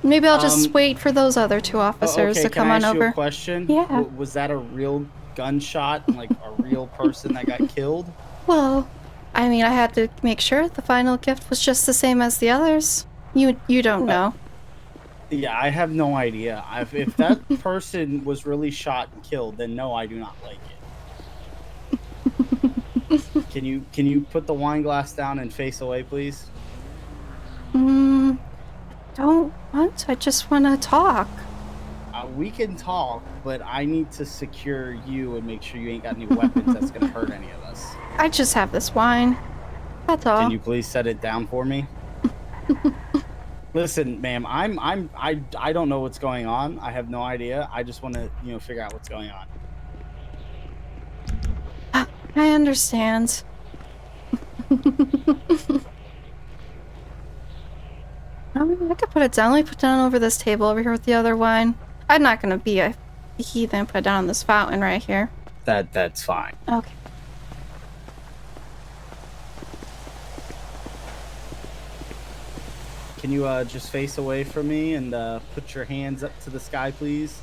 maybe I'll just wait for those other two officers to come on over. Can I ask you a question? Yeah. Was that a real gunshot, like a real person that got killed? Well, I mean, I had to make sure the final gift was just the same as the others. You don't know. Yeah, I have no idea. If that person was really shot and killed, then no, I do not like it. Can you put the wine glass down and face away, please? Don't want to. I just want to talk. We can talk, but I need to secure you and make sure you ain't got any weapons that's gonna hurt any of us. I just have this wine. That's all. Can you please set it down for me? Listen, ma'am, I don't know what's going on. I have no idea. I just want to, figure out what's going on. I understand. I could put it down. Let me put it down over this table over here with the other wine. I'm not gonna be a heathen. Put it down on this fountain right here. That's fine. Okay. Can you just face away from me and put your hands up to the sky, please?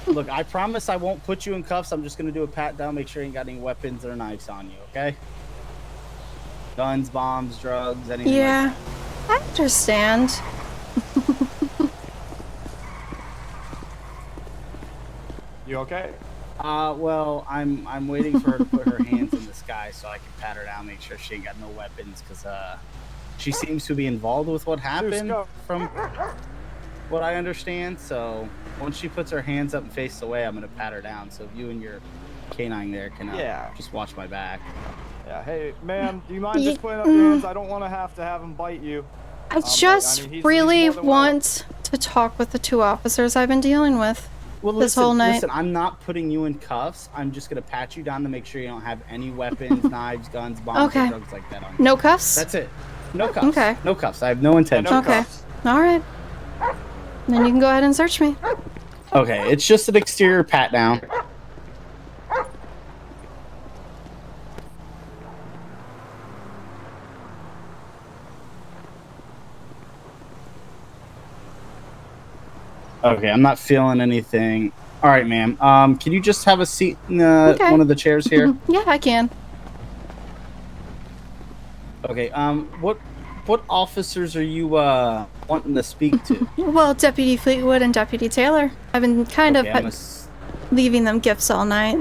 Look, I promise I won't put you in cuffs. I'm just going to do a pat down, make sure you ain't got any weapons or knives on you, okay? Guns, bombs, drugs, anything Yeah, like I understand. You okay? Well, I'm waiting for her to put her hands in the sky so I can pat her down, make sure she ain't got no weapons, because she seems to be involved with what happened from what I understand. So once she puts her hands up and faces away, I'm going to pat her down. So if you and your canine there can just watch my back. Yeah, hey, ma'am, do you mind just putting up your hands? I don't want to have him bite you. I just really want to talk with the two officers I've been dealing with this whole night. Listen, I'm not putting you in cuffs. I'm just going to pat you down to make sure you don't have any weapons, knives, guns, bombs, or drugs like that on you. No cuffs? That's it. No cuffs. Okay. No cuffs. I have no intention. Okay. All right. Then you can go ahead and search me. Okay, it's just an exterior pat down. Okay, I'm not feeling anything. All right, ma'am. Can you just have a seat in one of the chairs here? Yeah, I can. Okay. What officers are you wanting to speak to? Well, Deputy Fleetwood and Deputy Taylor. I've been kind of leaving them gifts all night.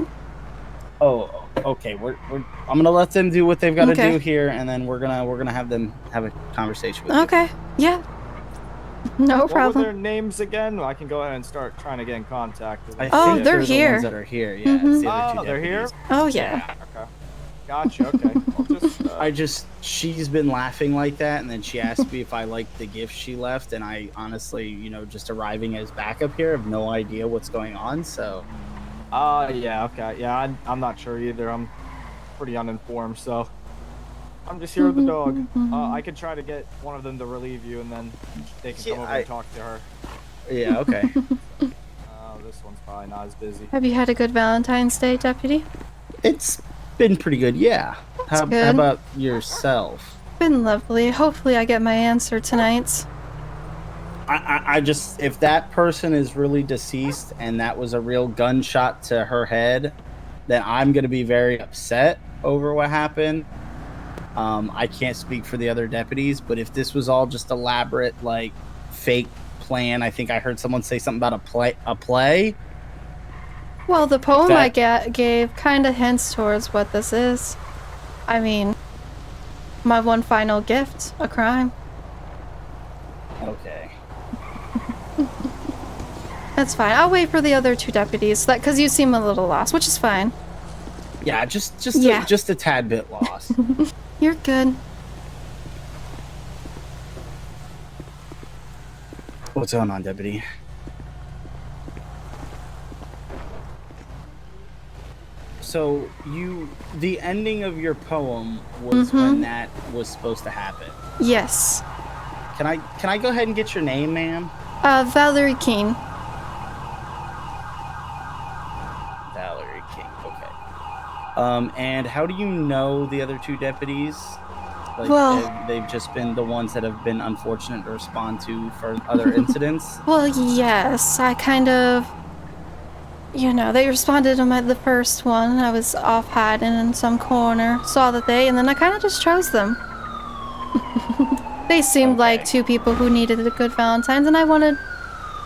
Oh, okay. I'm gonna let them do what they've got to do here, and then we're gonna have them have a conversation with you. Okay. Yeah. No problem. What were their names again? I can go ahead and start trying to get in contact with them. Oh, they're here. the ones that are here. Yeah. It's the other two they're here? Oh, yeah. Okay. Gotcha. Okay. I'll just, she's been laughing like that, and then she asked me if I liked the gift she left, and I honestly, just arriving as backup here, have no idea what's going on. So. Yeah. Okay. Yeah, I'm not sure either. I'm pretty uninformed, so. I'm just here with the dog. I could try to get one of them to relieve you, and then they can come over and talk to her. Yeah, okay. This one's probably not as busy. Have you had a good Valentine's Day, Deputy? It's been pretty good, yeah. How about yourself? Been lovely. Hopefully I get my answer tonight. I just, if that person is really deceased and that was a real gunshot to her head, then I'm going to be very upset over what happened. I can't speak for the other deputies, but if this was all just elaborate, like, fake plan, I think I heard someone say something about a play. Well, the poem I gave kind of hints towards what this is. I mean, my one final gift, a crime. Okay. That's fine. I'll wait for the other two deputies, because you seem a little lost, which is fine. Yeah, just a tad bit lost. You're good. What's going on, Deputy? So the ending of your poem was when that was supposed to happen. Yes. Can I go ahead and get your name, ma'am? Valerie Keene. Valerie King. Okay. And how do you know the other two deputies? Like, well, they've just been the ones that have been unfortunate to respond to for other incidents? Well, yes. I kind of, they responded to the first one. I was off hiding in some corner, saw that and then I kind of just chose them. They seemed like two people who needed a good Valentine's, and I wanted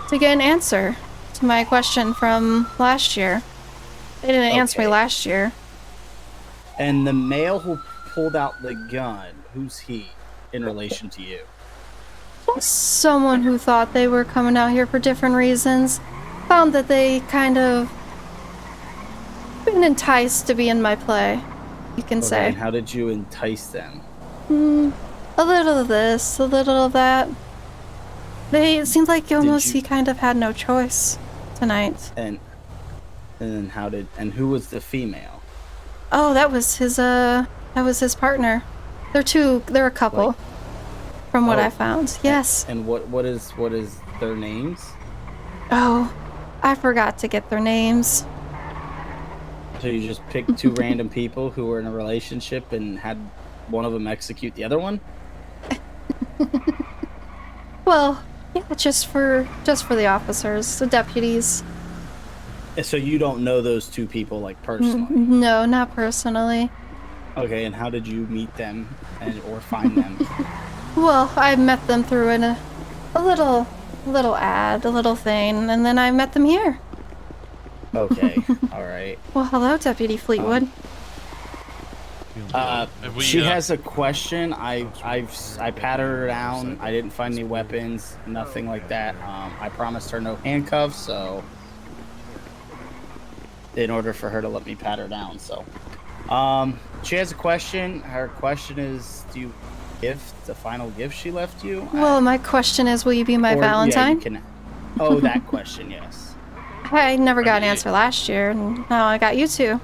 to get an answer to my question from last year. They didn't answer me last year. And the male who pulled out the gun, who's he in relation to you? Someone who thought they were coming out here for different reasons. Found that they kind of been enticed to be in my play, you can say. And how did you entice them? A little of this, a little of that. It seemed like he kind of had no choice tonight. And who was the female? Oh, that was his partner. They're a couple. From what I found. Yes. And what is their names? Oh, I forgot to get their names. So you just picked two random people who were in a relationship and had one of them execute the other one? Well, yeah, just for the officers, the deputies. So you don't know those two people, like, personally? No, not personally. Okay, and how did you meet them or find them? Well, I met them through a little ad, a little thing, and then I met them here. Okay, all right. Well, hello, Deputy Fleetwood. She has a question. I patted her down. I didn't find any weapons, nothing like that. I promised her no handcuffs, so in order for her to let me pat her down, so she has a question. Her question is, do you gift the final gift she left you? Well, my question is, will you be my Valentine? Yeah, that question, yes. I never got an answer last year, and now I got you two.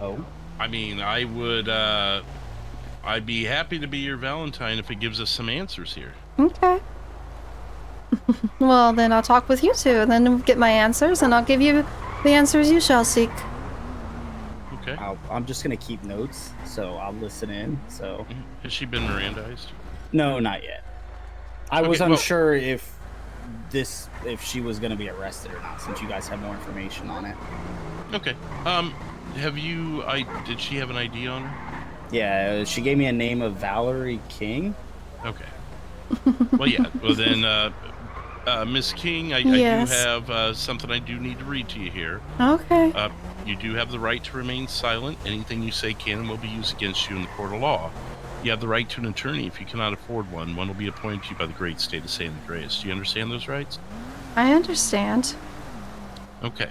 Oh? I mean, I would, I'd be happy to be your Valentine if it gives us some answers here. Okay. Well, then I'll talk with you two, and then get my answers, and I'll give you the answers you shall seek. Okay. I'm just gonna keep notes, so I'll listen in. So Has she been Mirandized? no, not yet. I was unsure if she was gonna be arrested or not, since you guys have more information on it. Okay. Did she have an ID on her? Yeah, she gave me a name of Valerie King. Okay. Well, yeah. Well, then, Miss King, I do have something I do need to read to you here. Okay. You do have the right to remain silent. Anything you say can and will be used against you in the court of law. You have the right to an attorney if you cannot afford one. One will be appointed to you by the great state of San Andreas. Do you understand those rights? I understand. Okay.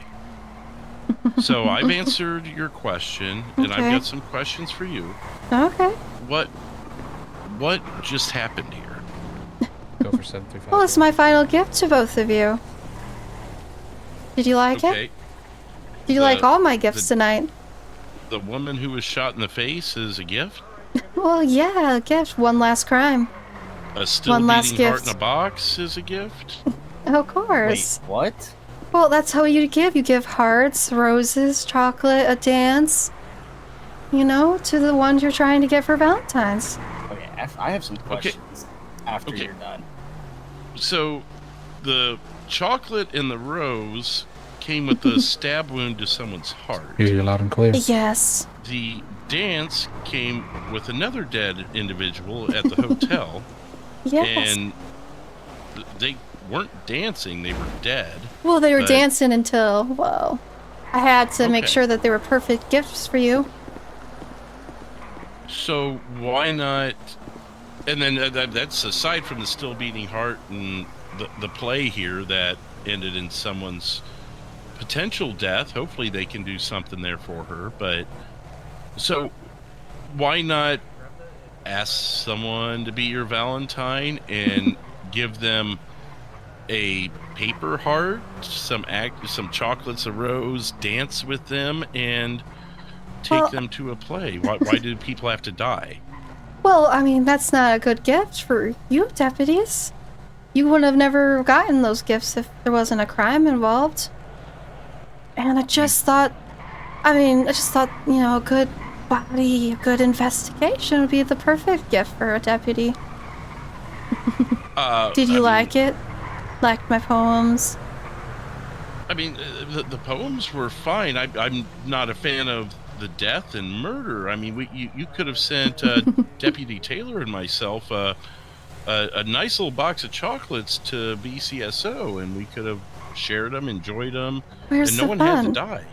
So I've answered your question, and I've got some questions for you. Okay. What just happened here? Go for 735. Well, it's my final gift to both of you. Did you like it? Did you like all my gifts tonight? The woman who was shot in the face is a gift? Well, yeah, a gift. One last crime. A still beating heart in a box is a gift? Of course. Wait, what? Well, that's how you give. You give hearts, roses, chocolate, a dance. You know, to the ones you're trying to get for Valentine's. Okay, I have some questions after you're done. So, the chocolate and the rose came with the stab wound to someone's heart. Hear you loud and clear. Yes. The dance came with another dead individual at the hotel. Yes. And they weren't dancing, they were dead. Well, they were dancing until, well, I had to make sure that they were perfect gifts for you. So why not? And then that's aside from the still beating heart and the play here that ended in someone's potential death. Hopefully they can do something there for her. But so why not ask someone to be your Valentine and give them a paper heart, some chocolates, a rose, dance with them, and take them to a play? Why do people have to die? Well, I mean, that's not a good gift for you deputies. You would have never gotten those gifts if there wasn't a crime involved. And I just thought, you know, a good body, a good investigation would be the perfect gift for a deputy. Did you like it? Liked my poems? I mean, the poems were fine. I'm not a fan of the death and murder. I mean, you could have sent Deputy Taylor and myself a nice little box of chocolates to BCSO, and we could have shared them, enjoyed them, and no one had to die.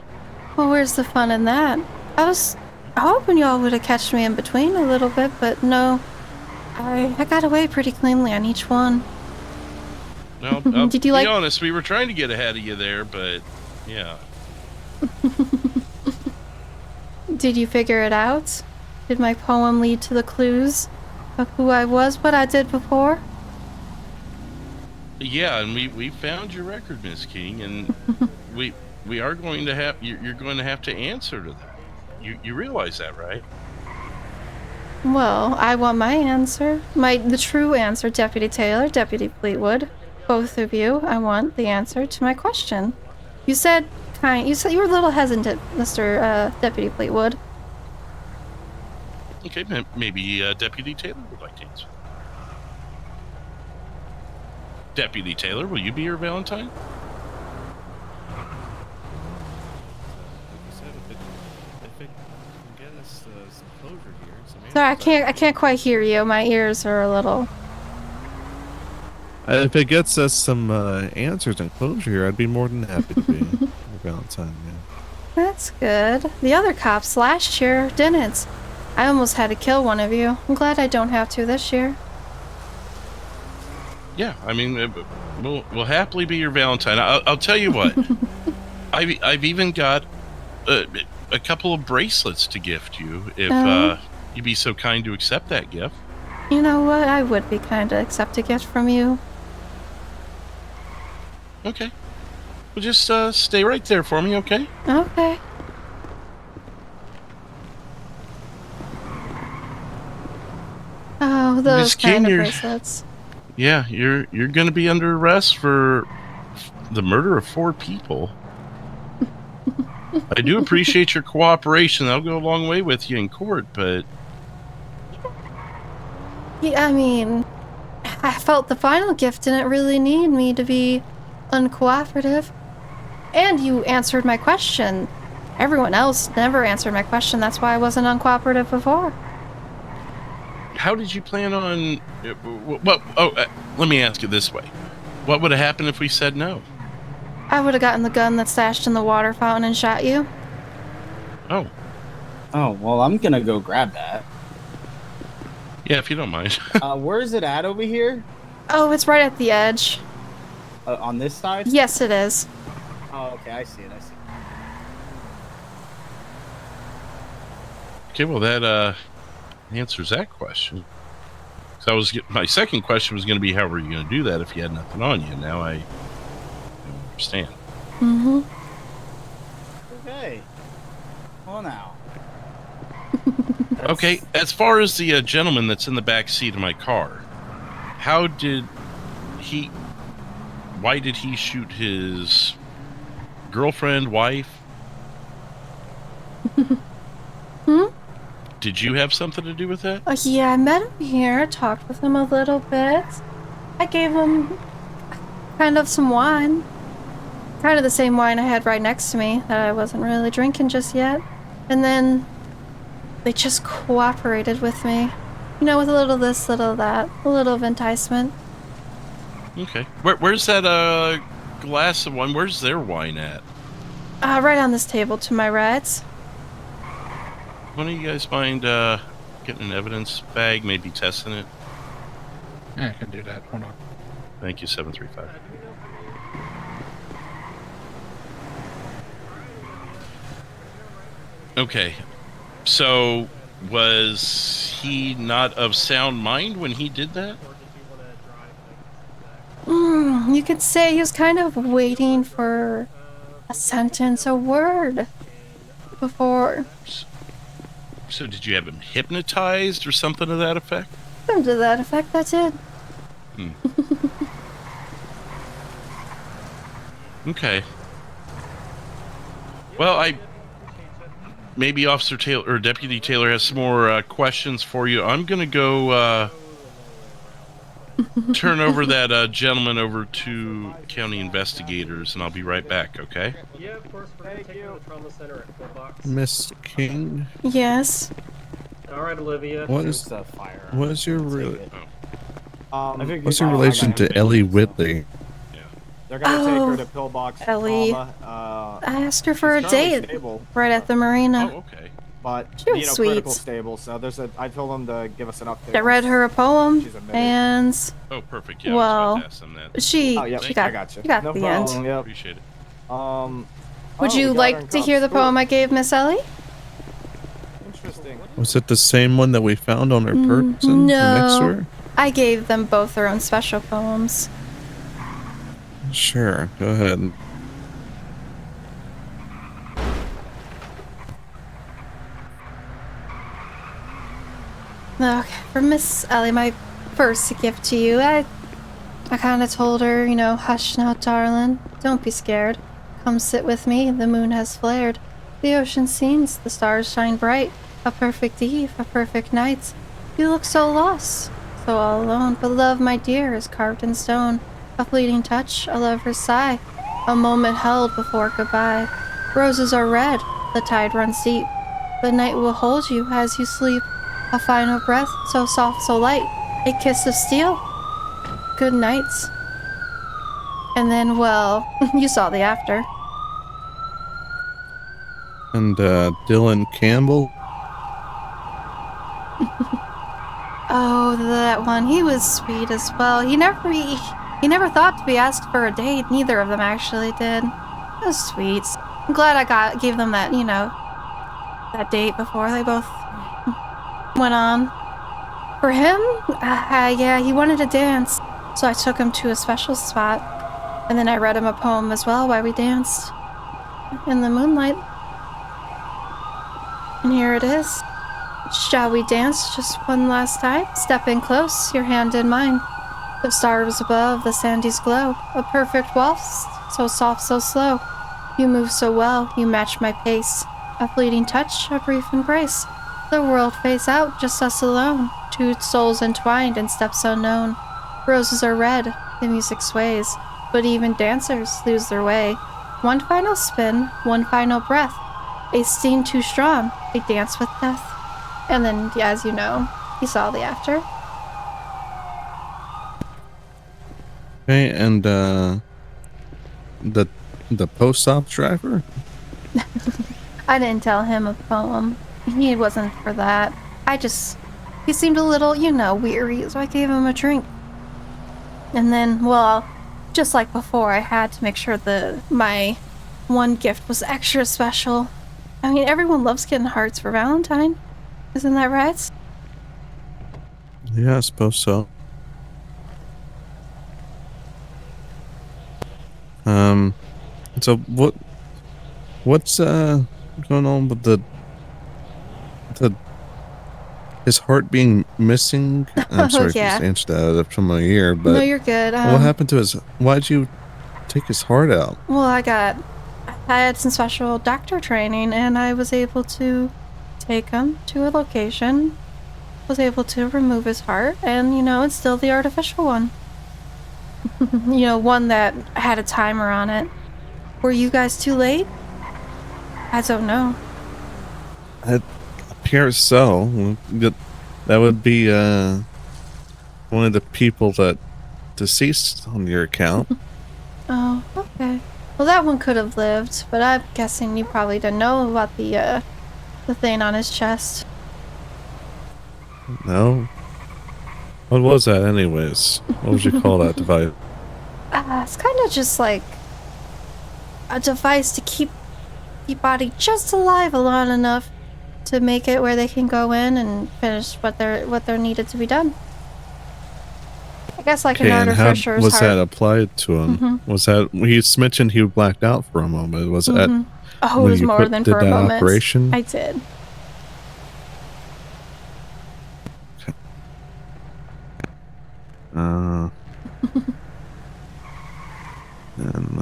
Well, where's the fun in that? I was hoping y'all would have catched me in between a little bit, but no. I got away pretty cleanly on each one. Well, I'll be honest, we were trying to get ahead of you there, but yeah. Did you figure it out? Did my poem lead to the clues of who I was, what I did before? Yeah, and we found your record, Miss King, and we are going to have you're going to have to answer to that. You realize that, right? Well, I want my answer. The true answer, Deputy Taylor, Deputy Fleetwood. Both of you, I want the answer to my question. You said you were a little hesitant, Mr. Deputy Fleetwood. Okay, maybe Deputy Taylor would like to answer. Deputy Taylor, will you be your Valentine? Sorry, I can't quite hear you. My ears are a little. If it gets us some answers and closure here, I'd be more than happy to be your Valentine. Yeah. That's good. The other cops last year didn't. I almost had to kill one of you. I'm glad I don't have to this year. Yeah, I mean, we'll happily be your Valentine. I'll tell you what. I've even got a couple of bracelets to gift you if you'd be so kind to accept that gift. You know what? I would be kind to accept a gift from you. Okay. Well, just stay right there for me, okay? Okay. Oh, those kind of bracelets. Yeah, you're going to be under arrest for the murder of 4 people. I do appreciate your cooperation. I'll go a long way with you in court, but... Yeah, I mean, I felt the final gift didn't really need me to be uncooperative. And you answered my question. Everyone else never answered my question. That's why I wasn't uncooperative before. How did you plan on... let me ask you this way. What would have happened if we said no? I would have gotten the gun that's stashed in the water fountain and shot you. Oh. Oh, well, I'm gonna go grab that. Yeah, if you don't mind. Where is it at over here? Oh, it's right at the edge. On this side? Yes, it is. Oh, okay, I see it, Okay, well, that answers that question. So my second question was going to be, how were you going to do that if you had nothing on you? Now I understand. Mm-hmm. Okay. Well, now. Okay, as far as the gentleman that's in the back seat of my car, why did he shoot his girlfriend, wife? Did you have something to do with that? Yeah, I met him here, talked with him a little bit. I gave him kind of some wine. Kind of the same wine I had right next to me that I wasn't really drinking just yet. And then they just cooperated with me. You know, with a little this, little that, a little of enticement. Okay. Where's that glass of wine? Where's their wine at? Right on this table to my right. One of you guys mind getting an evidence bag, maybe testing it? Yeah, I can do that. Hold on. Thank you, 735. Okay. So, was he not of sound mind when he did that? You could say he was kind of waiting for a sentence, a word, before. So did you have him hypnotized or something to that effect? Something to that effect, that's it. Okay. Well, maybe Officer Taylor or Deputy Taylor has some more questions for you. I'm gonna go turn over that gentleman over to county investigators, and I'll be right back. Okay? Yeah, of course. We're gonna take you to the trauma center at Pillbox. Miss King? Yes. All right, Olivia. What is your What's what's your relation to Ellie Whitley? They're gonna take her to Pillbox. Ellie. Trauma. I asked her for a date right at the marina. Oh, okay. But She was sweet. critical stable. So I told them to give us an update. I read her a poem, She's admitted. and Oh, perfect. Yeah, I well, was about to ask them that. she I got you. she got No the problem. end. Yep. Appreciate it. Would you like to hear the poem I gave Miss Ellie? Interesting. Was it the same one that we found on her person next to No, her? I gave them both their own special poems. Sure, go ahead. Okay, for Miss Ellie, my first gift to you, I kind of told her, you know, hush now, darling, don't be scared. Come sit with me, the moon has flared. The ocean scenes, the stars shine bright. A perfect eve, a perfect night. You look so lost, so all alone, but love, my dear, is carved in stone. A fleeting touch, a lover's sigh, a moment held before goodbye. Roses are red, the tide runs deep. The night will hold you as you sleep. A final breath, so soft, so light. A kiss of steel. Good night. And then, well, you saw the after. And Dylan Campbell? Oh, that one. He was sweet as well. He never thought to be asked for a date. Neither of them actually did. It was sweet. I'm glad I gave them that, you know, that date before they both went on. For him, yeah, he wanted to dance, so I took him to a special spot, and then I read him a poem as well while we danced in the moonlight. And here it is. Shall we dance just one last time? Step in close, your hand in mine. The stars above, the sandy's glow, a perfect waltz, so soft, so slow. You move so well, you match my pace. A fleeting touch, a brief embrace. The world fades out, just us alone. Two souls entwined in steps unknown. Roses are red, the music sways, but even dancers lose their way. One final spin, one final breath. A scene too strong, a dance with death. And then, as you know, he saw the after. Okay, and the post-op driver? I didn't tell him a poem. He wasn't for that. He seemed a little, weary, so I gave him a drink. And then, well, just like before, I had to make sure my one gift was extra special. I mean, everyone loves getting hearts for Valentine. Isn't that right? Yeah, I suppose so. So what's going on with the his heart being missing? I'm sorry if you just answered that up from my ear, but no, you're good. what happened to his? Why'd you take his heart out? Well, I had some special doctor training, and I was able to take him to a location. Was able to remove his heart, and it's still the artificial one. One that had a timer on it. Were you guys too late? I don't know. It appears so. That would be one of the people that deceased on your account. Oh, okay. Well, that one could have lived, but I'm guessing you probably didn't know about the thing on his chest. No. What was that, anyways? What would you call that device? It's kind of just like a device to keep the body just alive long enough to make it where they can go in and finish what they're needed to be done. I guess like an artificial heart. Was that applied to him? Mm-hmm. Was that he mentioned he blacked out for a moment? Was that? Oh, it was more than for a moment. Operation? I did.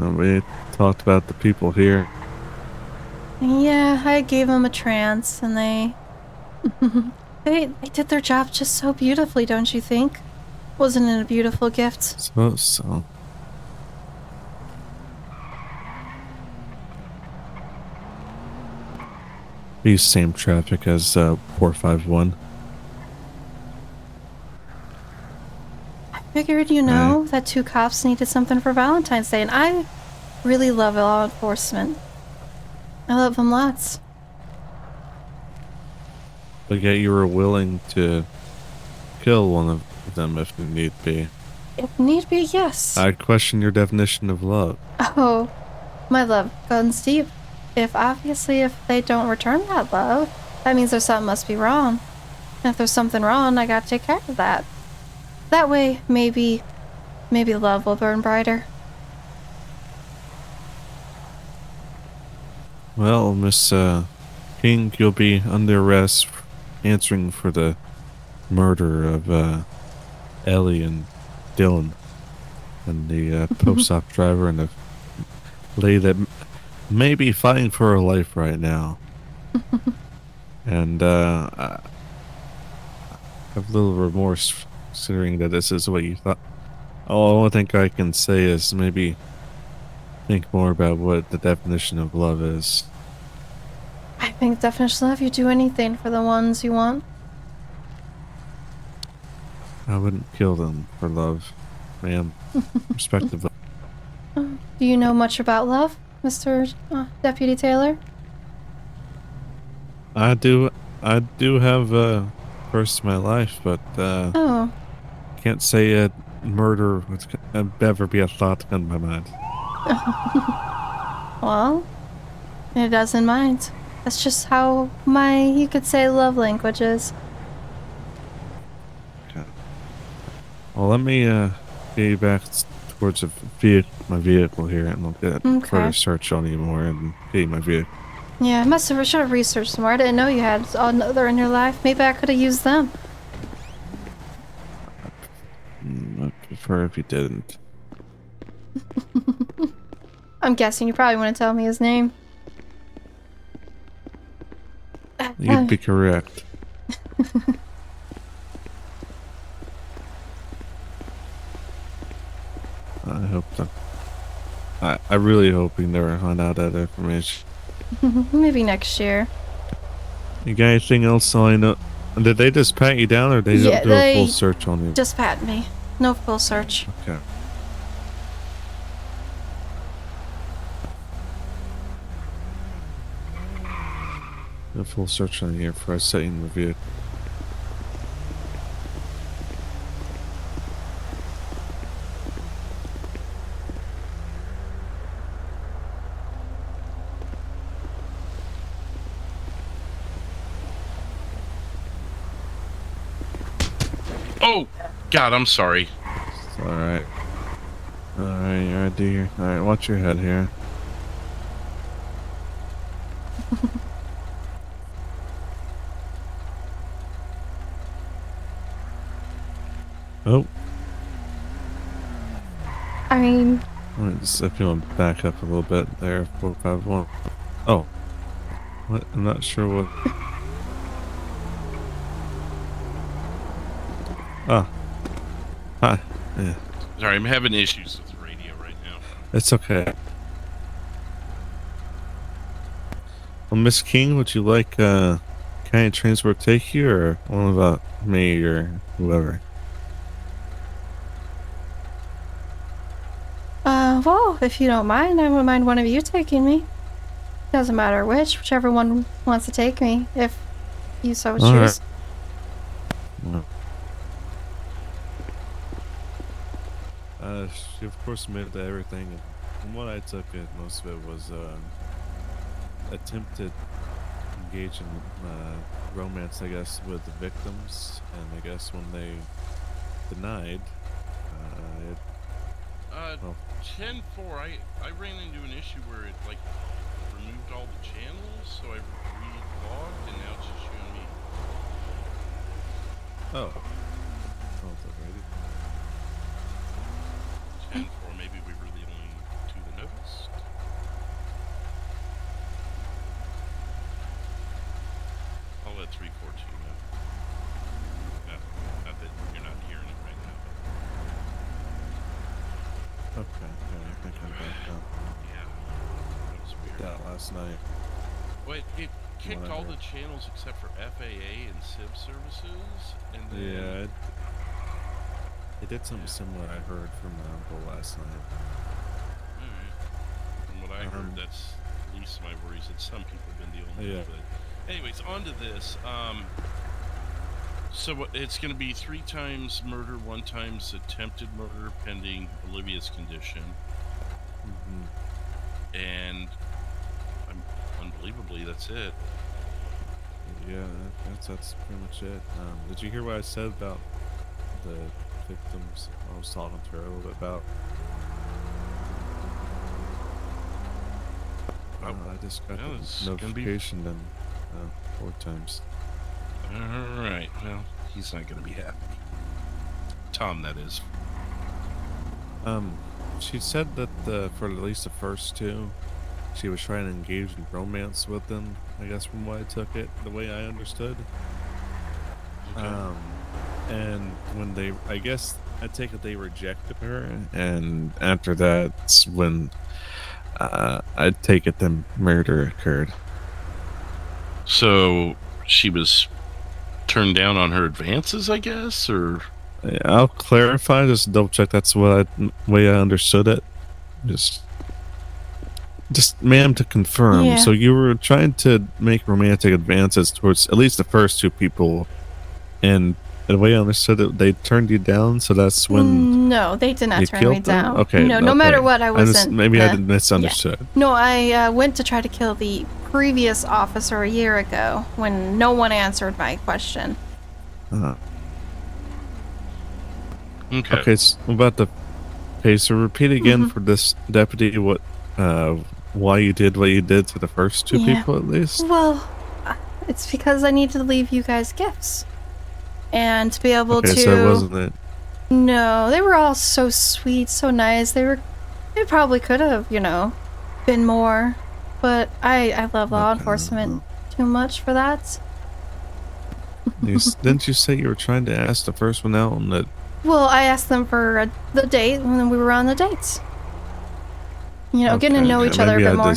And we talked about the people here. Yeah, I gave them a trance, and they did their job just so beautifully, don't you think? Wasn't it a beautiful gift? Suppose so. These same traffic as 451. Figured, that two cops needed something for Valentine's Day, and I really love law enforcement. I love them lots. But yet you were willing to kill one of them if need be. If need be, yes. I question your definition of love. Oh, my love guns deep. If they don't return that love, that means there's something must be wrong. And if there's something wrong, I gotta take care of that. That way, maybe love will burn brighter. Well, Miss King, you'll be under arrest answering for the murder of Ellie and Dylan and the post-op driver and the lady that may be fighting for her life right now. And I have a little remorse considering that this is what you thought. All I think I can say is maybe think more about what the definition of love is. I think definition of love, you do anything for the ones you want. I wouldn't kill them for love, ma'am. Respectively. Do you know much about love, Mr. Deputy Taylor? I do have first in my life, but can't say murder would ever be a thought in my mind. Well, it doesn't mind. That's just how you could say love language is. Okay. Well, let me get you back towards my vehicle here, and we'll get further search on you more and get you my vehicle. Yeah, I should have researched more. I didn't know you had another in your life. Maybe I could have used them. I prefer if you didn't. I'm guessing you probably want to tell me his name. You'd be correct. I hope so. I really hope we never find out that information. Maybe next year. You got anything else I know? Did they just pat you down, or they do a full search on you? Just pat me. No full search. Okay. A full search on here for a setting review. Oh, God, I'm sorry. It's alright. Alright, you're right here. Alright, watch your head here. Oh. I mean... If you want to back up a little bit there, 451. Oh. What? I'm not sure what... Ah. Hi. Yeah. Sorry, I'm having issues with the radio right now. It's okay. Well, Miss King, would you like, can I transport take you, or one about me, or whoever? Well, if you don't mind, I wouldn't mind one of you taking me. Doesn't matter whichever one wants to take me, if you so choose. Right. Well. She of course admitted to everything, and from what I took it, most of it was attempted engage in romance, I guess, with the victims, and I guess when they denied, well, 10-4, I ran into an issue where it, like, removed all the channels, so I re-logged, and now it's just showing me. Oh. Oh, it's already. 10-4, maybe we were the only two that noticed. I'll let 342 know. Not that you're not hearing it right now. Okay, yeah, I think I'm back up. Yeah, that was weird. That last night. Wait, it kicked all the channels except for FAA and SIB services, and then... Yeah, it did something similar I heard from my uncle last night. Alright. From what I heard, that's the least of my worries that some people have been dealing with. But anyways, on to this. So it's going to be 3 times murder, 1 times attempted murder pending Olivia's condition. Mm-hmm. And unbelievably, that's it. Yeah, that's pretty much it. Did you hear what I said about the victims? I was talking to her a little bit about. I just got the notification then 4 times. Alright, well, he's not going to be happy. Tom, that is. She said that for at least the first 2, she was trying to engage in romance with them, I guess from what I took it, the way I understood. Okay. And when they, I guess, I take it they rejected her, and after that's when, I take it the murder occurred. So, she was turned down on her advances, I guess, or... Yeah, I'll clarify, just double check that's what way I understood it. Just ma'am, to confirm. Yeah. So you were trying to make romantic advances towards at least the first 2 people, and the way I understood it, they turned you down, so that's when... No, they did not turn me killed them? down. Okay. No matter what, I wasn't... maybe I misunderstood. Yeah. No, I went to try to kill the previous officer a year ago when no one answered my question. Okay, so about the... Okay, so repeat again for this deputy what... why you did what you did to the first 2 people at least? Well, it's because I need to leave you guys gifts. And to be able to... so it wasn't it. No, they were all so sweet, so nice. They probably could have, been more. But I love law enforcement too much for that. Didn't you say you were trying to ask the first one out and that? Well, I asked them for the date when we were on the dates. Getting to know each other a bit more.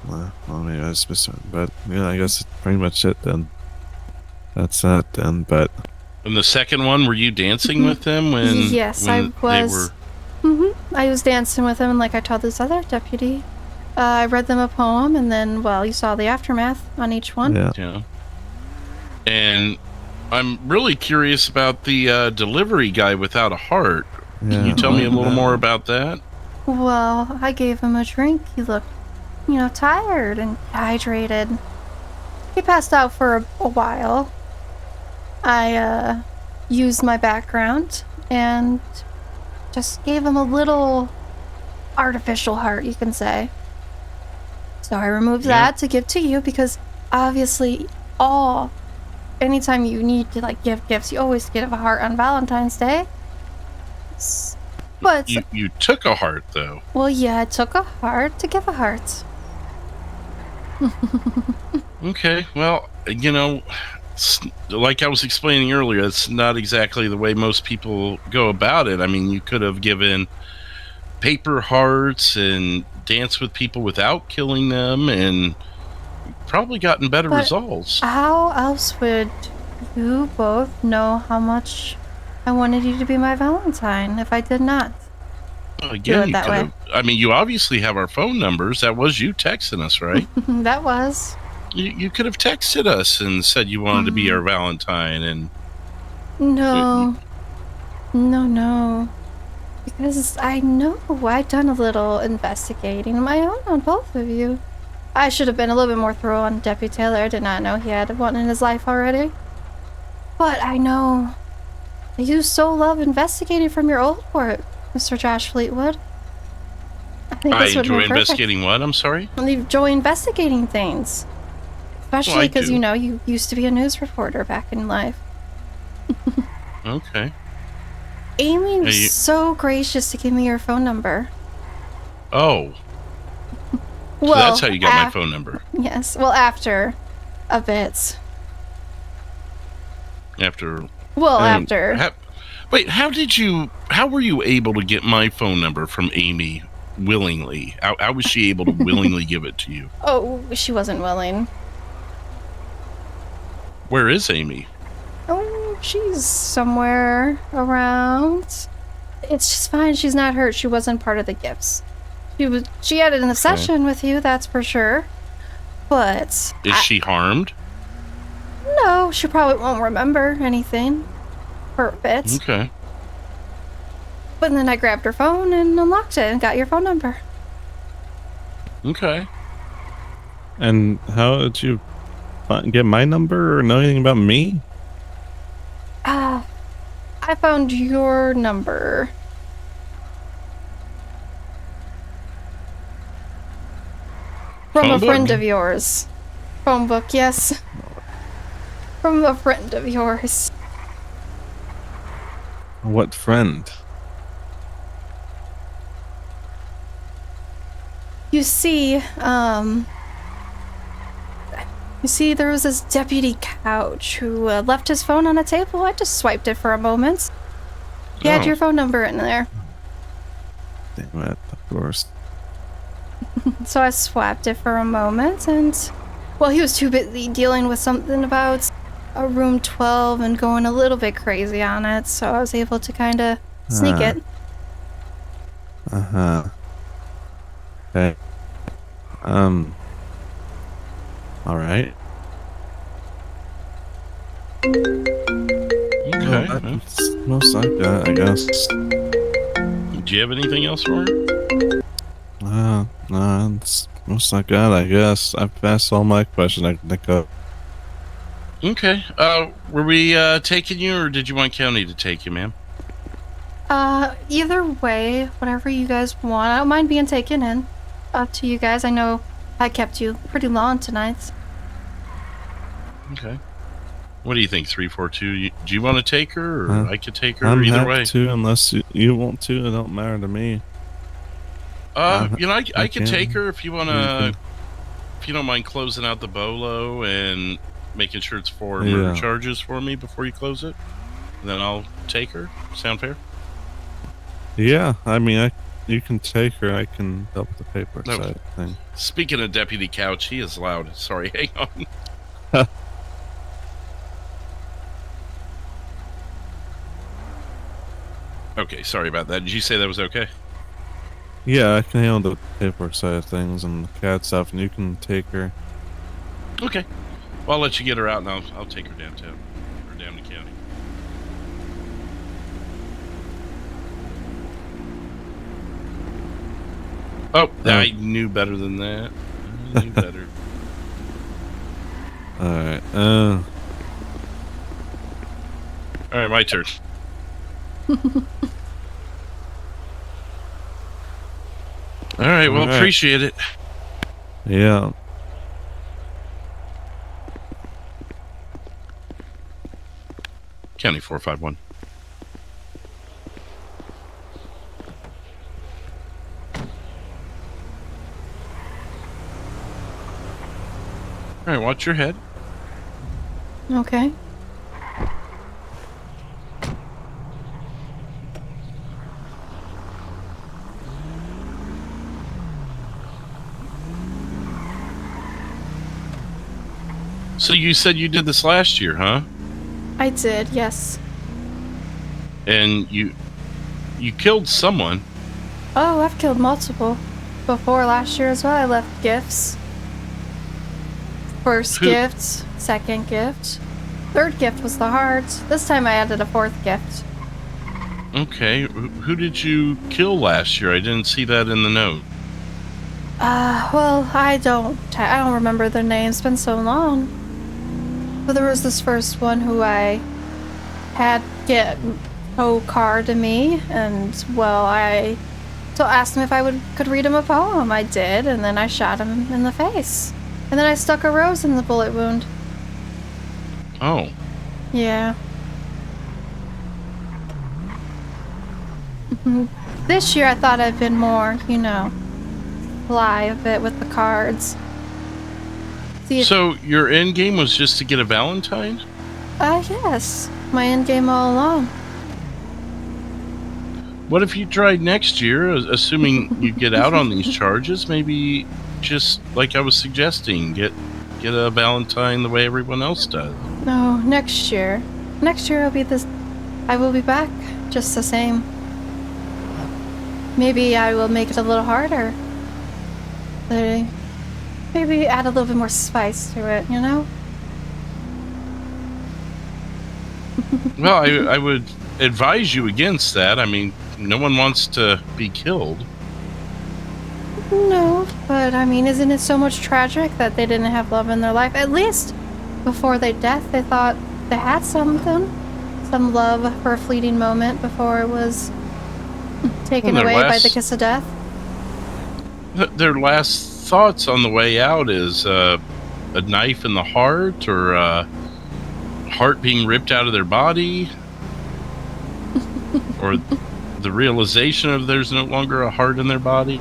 Well, maybe I just missed it, but yeah, I guess that's pretty much it then. That's that then, but... And the second one, were you dancing with them when... Yes, I was. I was dancing with them, and like I told this other deputy, I read them a poem, and then, well, you saw the aftermath on each one. Yeah. And I'm really curious about the delivery guy without a heart. Can you tell me a little more about that? Well, I gave him a drink. He looked, tired and dehydrated. He passed out for a while. I used my background and just gave him a little artificial heart, you can say. So I removed that to give to you because obviously anytime you need to give gifts, you always give a heart on Valentine's Day. But you took a heart though. Well, yeah, I took a heart to give a heart. Okay, well, like I was explaining earlier, it's not exactly the way most people go about it. I mean, you could have given paper hearts and danced with people without killing them and probably gotten better results. How else would you both know how much I wanted you to be my Valentine if I did not? Again, you could have. I mean, you obviously have our phone numbers. That was you texting us, right? That was. You could have texted us and said you wanted to be our Valentine, and no, because I know I've done a little investigating of my own on both of you. I should have been a little bit more thorough on Deputy Taylor. I did not know he had one in his life already. But I know that you so love investigating from your old work, Mr. Josh Fleetwood. I enjoy investigating what? I'm sorry? You enjoy investigating things. Especially because, you used to be a news reporter back in life. Okay. Amy was so gracious to give me your phone number. Oh. Well, so that's how you got my phone number. Yes. Well, after a bit. After. Wait, how were you able to get my phone number from Amy willingly? How was she able to willingly give it to you? Oh, she wasn't willing. Where is Amy? Oh, she's somewhere around. It's just fine. She's not hurt. She wasn't part of the gifts. She had an obsession with you, that's for sure. But is she harmed? No, she probably won't remember anything for a bit. Okay. But then I grabbed her phone and unlocked it and got your phone number. Okay. And how did you get my number or know anything about me? I found your number. From a friend of yours. Phone book, yes. From a friend of yours. What friend? You see, there was this deputy couch who left his phone on a table. I just swiped it for a moment. He had your phone number in there. Damn it, of course. So I swapped it for a moment, and, well, he was too busy dealing with something about a room 12 and going a little bit crazy on it, so I was able to kind of sneak it. Okay. Alright. Okay. That's most like that, I guess. Do you have anything else for him? No, it's most like that, I guess. I've asked all my questions I can think of. Okay. Were we taking you, or did you want County to take you, ma'am? Either way, whatever you guys want. I don't mind being taken in. Up to you guys. I know I kept you pretty long tonight. Okay. What do you think, 342? Do you want to take her, or I could take her? I'm either happy way. to, unless you want to. It don't matter to me. I could take her if you want to. can- If you don't mind closing out the bolo and making sure it's 4 murder charges for me before you close it, then I'll take her. Sound fair? Yeah, I mean, you can take her. I can help with the paper side thing. Speaking of Deputy Couch, he is loud. Sorry, hang on. Okay, sorry about that. Did you say that was okay? Yeah, I can handle the paperwork side of things and the cat stuff, and you can take her. Okay. Well, I'll let you get her out, and I'll take her downtown. Or down the county. Oh, I knew better than that. I knew better. Alright, Alright, my turn. Alright, well, appreciate it. Yeah. County 451. Alright, watch your head. Okay. So you said you did this last year, huh? I did, yes. And you killed someone. Oh, I've killed multiple. Before last year as well, I left gifts. First gift, second gift. Third gift was the heart. This time I added a fourth gift. Okay, who did you kill last year? I didn't see that in the note. Well, I don't remember their names. It's been so long. But there was this first one who I had get card to me, and well, I asked him if I could read him a poem. I did, and then I shot him in the face, and then I stuck a rose in the bullet wound. Oh. Yeah. This year I thought I'd been more, fly a bit with the cards. So your end game was just to get a Valentine? Yes. My end game all along. What if you tried next year, assuming you get out on these charges? Maybe just like I was suggesting, get a Valentine the way everyone else does. No, next year. Next year I will be back just the same. Maybe I will make it a little harder. Maybe add a little bit more spice to it, Well, I would advise you against that. I mean, no one wants to be killed. No, but I mean, isn't it so much tragic that they didn't have love in their life? At least before their death, they thought they had something. Some love for a fleeting moment before it was taken away by the kiss of death. Their last thoughts on the way out is a knife in the heart, or heart being ripped out of their body, or the realization of there's no longer a heart in their body.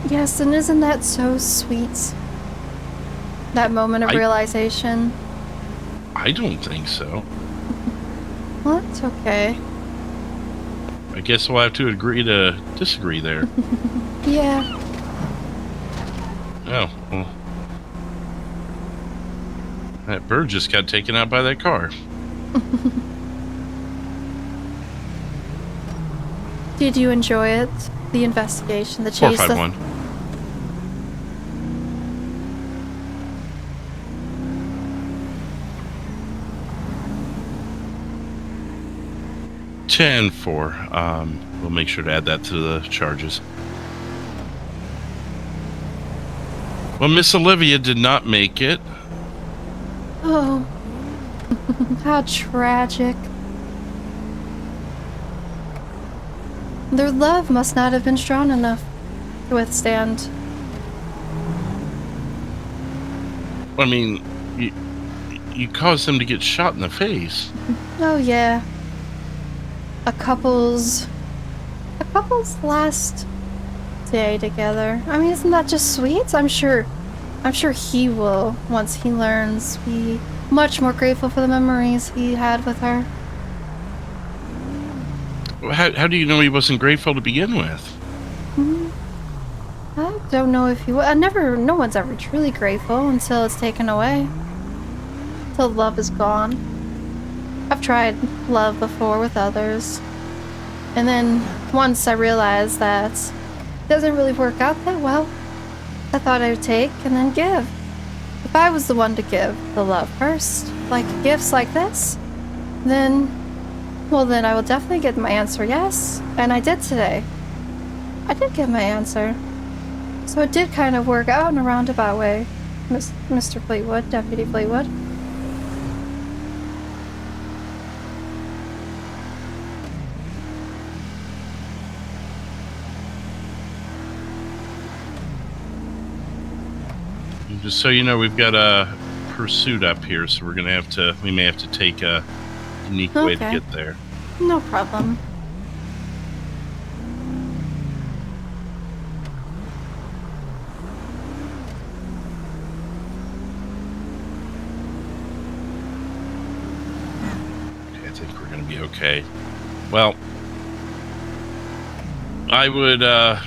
Yes, and isn't that so sweet? That moment of realization. I don't think so. Well, that's okay. I guess we'll have to agree to disagree there. Yeah. Oh, well. That bird just got taken out by that car. Did you enjoy it? The investigation, the chase? 451. We'll make sure to add that to the charges. Well, Miss Olivia did not make it. Oh, how tragic. Their love must not have been strong enough to withstand. I mean, you caused them to get shot in the face. Oh yeah. A couple's last day together. I mean, isn't that just sweet? I'm sure he will, once he learns, be much more grateful for the memories he had with her. How do you know he wasn't grateful to begin with? I don't know if he will. No one's ever truly grateful until it's taken away. Till love is gone. I've tried love before with others. And then once I realized that it doesn't really work out that well, I thought I would take and then give. If I was the one to give the love first, like gifts like this, then I will definitely get my answer yes. And I did today. I did get my answer. So it did kind of work out in a roundabout way, Mr. Fleetwood, Deputy Fleetwood. Just so you know, we've got a pursuit up here, so we may have to take a unique way to get there. No problem. Okay, I think we're going to be okay. Well, I would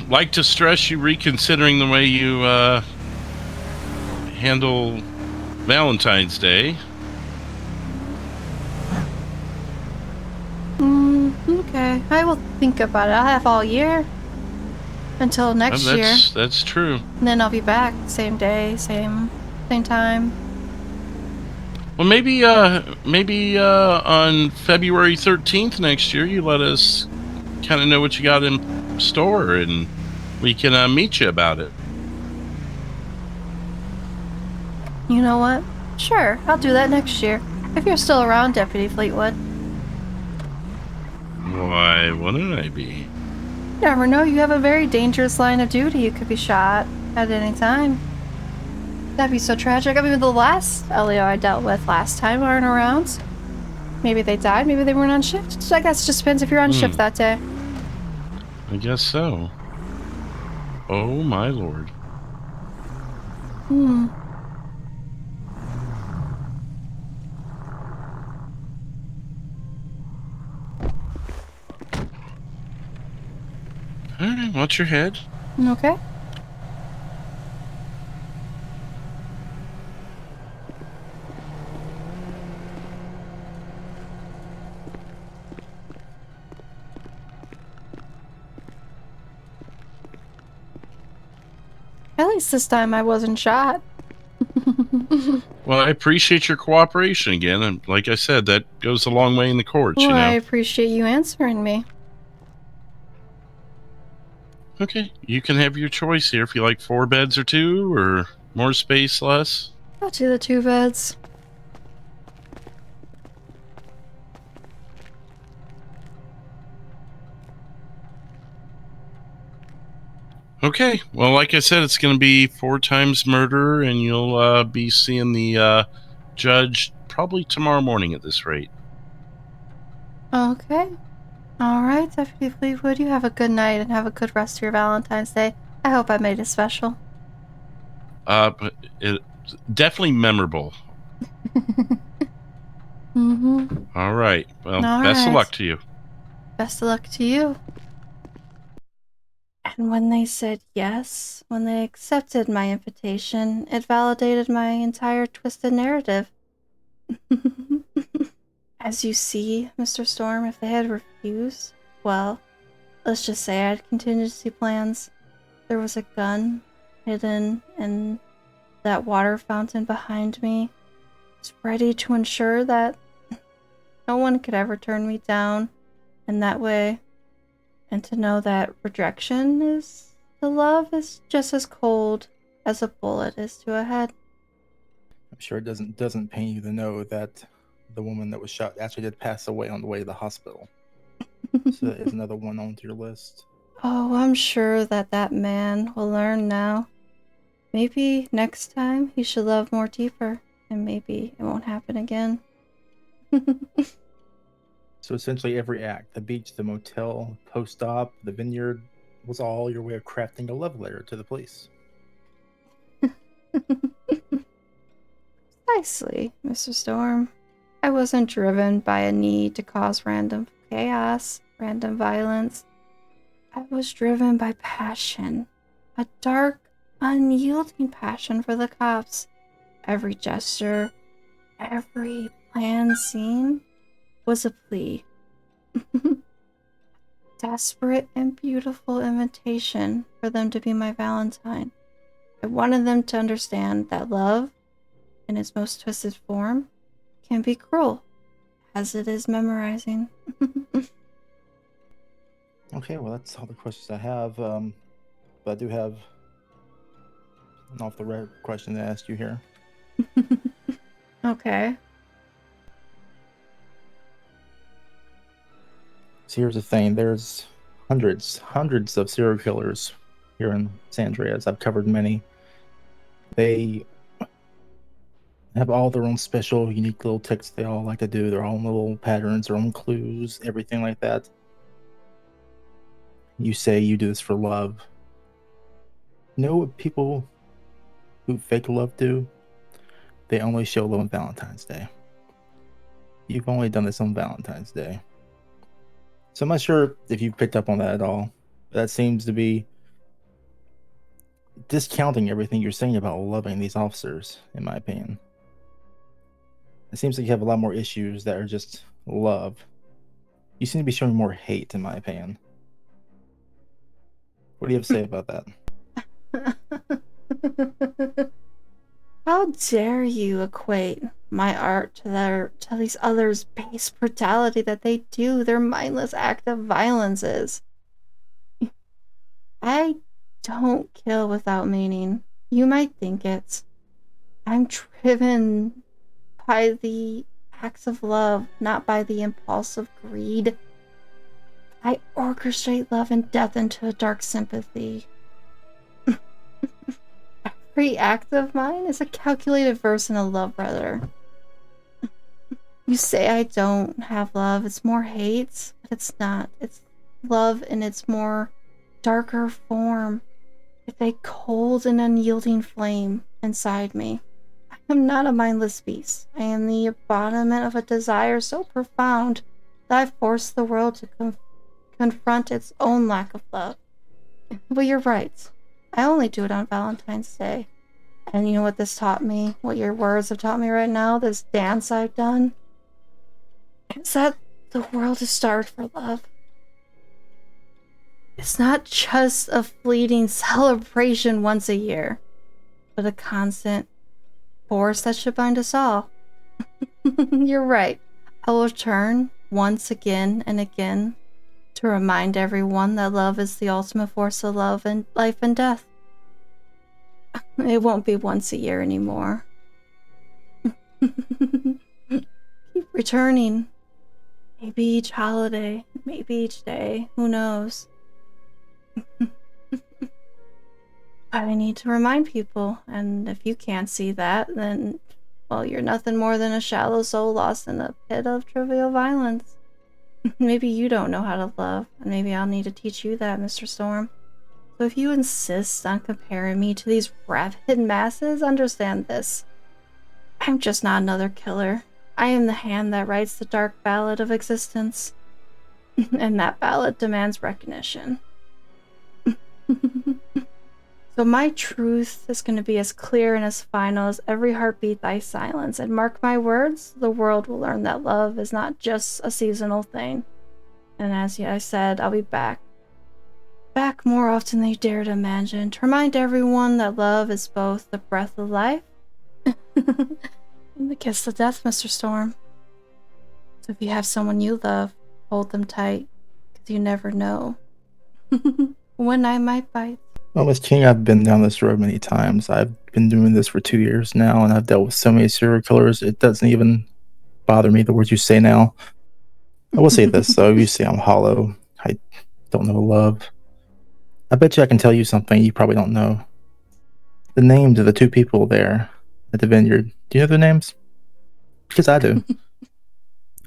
like to stress you reconsidering the way you handle Valentine's Day. Okay. I will think about it. I'll have all year. Until next year. That's true. And then I'll be back. Same day, same time. Well, maybe on February 13th next year, you let us kind of know what you got in store, and we can meet you about it. You know what? Sure, I'll do that next year. If you're still around, Deputy Fleetwood. Why wouldn't I be? You never know, you have a very dangerous line of duty. You could be shot at any time. That'd be so tragic. I mean, the last LEO I dealt with last time aren't around. Maybe they died, maybe they weren't on shift. I guess it just depends if you're on shift that day. I guess so. Oh my lord. Alright, watch your head. Okay. At least this time I wasn't shot. Well, I appreciate your cooperation again, and like I said, that goes a long way in the courts, Well, you know. I appreciate you answering me. Okay, you can have your choice here if you like 4 beds or 2, or more space, less. I'll do the 2 beds. Okay, well, like I said, it's going to be 4 times murder, and you'll be seeing the judge probably tomorrow morning at this rate. Okay. Alright, Deputy Fleetwood, you have a good night and have a good rest of your Valentine's Day. I hope I made it special. But it definitely memorable. All right. Well, best of luck to you. Best of luck to you. And when they said yes, when they accepted my invitation, it validated my entire twisted narrative. As you see, Mr. Storm, if they had refused, well, let's just say I had contingency plans. There was a gun hidden in that water fountain behind me. It's ready to ensure that no one could ever turn me down in that way. And to know that rejection to love is just as cold as a bullet is to a head. I'm sure it doesn't pain you to know that the woman that was shot actually did pass away on the way to the hospital. So that is another one on your list. Oh, I'm sure that man will learn now. Maybe next time he should love more deeper and maybe it won't happen again. So essentially every act, the beach, the motel, post-op, the vineyard, was all your way of crafting a love letter to the police. Precisely, Mr. Storm. I wasn't driven by a need to cause random chaos, random violence. I was driven by passion. A dark, unyielding passion for the cops. Every gesture, every planned scene was a plea. Desperate and beautiful invitation for them to be my Valentine. I wanted them to understand that love, in its most twisted form, can be cruel, as it is memorizing. Okay, well, that's all the questions I have. But I do have an off-the-record question to ask you here. Okay. So here's the thing. There's hundreds of serial killers here in San Andreas. I've covered many. They have all their own special, unique little tricks they all like to do, their own little patterns, their own clues, everything like that. You say you do this for love. You know what people who fake love do? They only show love on Valentine's Day. You've only done this on Valentine's Day. So I'm not sure if you picked up on that at all. That seems to be discounting everything you're saying about loving these officers, in my opinion. It seems like you have a lot more issues that are just love. You seem to be showing more hate, in my opinion. What do you have to say about that? How dare you equate my art to these others' base brutality that they do, their mindless act of violence is. I don't kill without meaning. You might think it. I'm driven by the acts of love, not by the impulse of greed. I orchestrate love and death into a dark sympathy. Every act of mine is a calculated verse in a love letter. You say I don't have love, it's more hate, but it's not. It's love in its more darker form. It's a cold and unyielding flame inside me. I am not a mindless beast. I am the embodiment of a desire so profound that I force the world to confront its own lack of love. But you're right. I only do it on Valentine's Day. And you know what this taught me? What your words have taught me right now? This dance I've done? Is that the world is starved for love. It's not just a fleeting celebration once a year, but a constant force that should bind us all. You're right. I will return once again and again to remind everyone that love is the ultimate force of love and life and death. It won't be once a year anymore. Keep returning. Maybe each holiday, maybe each day, who knows? But I need to remind people, and if you can't see that, then, well, you're nothing more than a shallow soul lost in a pit of trivial violence. Maybe you don't know how to love, and maybe I'll need to teach you that, Mr. Storm. So if you insist on comparing me to these rabid masses, understand this. I'm just not another killer. I am the hand that writes the dark ballad of existence. And that ballad demands recognition. So my truth is going to be as clear and as final as every heartbeat I silence. And mark my words, the world will learn that love is not just a seasonal thing. And as I said, I'll be back. Back more often than you dare to imagine, to remind everyone that love is both the breath of life and the kiss of death, Mr. Storm. So if you have someone you love, hold them tight, because you never know when I might bite. Well, Miss King, I've been down this road many times. I've been doing this for 2 years now, and I've dealt with so many serial killers, it doesn't even bother me, the words you say now. I will say this, though. You say I'm hollow. I don't know love. I bet you I can tell you something you probably don't know. The names of the two people there at the vineyard. Do you know their names? Because I do.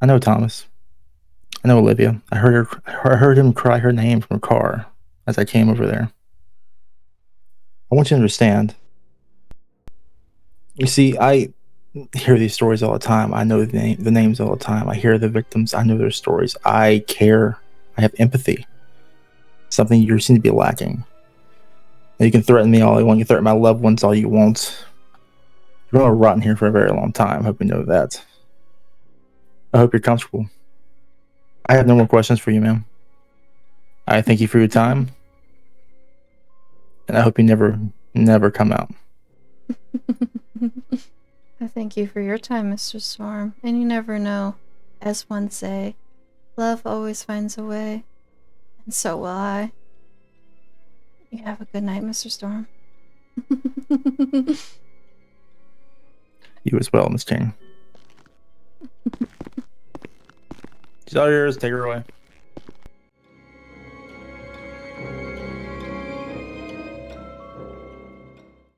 I know Thomas. I know Olivia. I heard him cry her name from her car as I came over there. I want you to understand. You see, I hear these stories all the time. I know the names all the time. I hear the victims. I know their stories. I care. I have empathy. Something you seem to be lacking. And you can threaten me all you want. You can threaten my loved ones all you want. You're going to rot in here for a very long time. I hope you know that. I hope you're comfortable. I have no more questions for you, ma'am. I thank you for your time. And I hope you never come out. I thank you for your time, Mr. Storm. And you never know. As one say, love always finds a way. And so will I. You have a good night, Mr. Storm. You as well, Miss King. She's all yours. Take her away.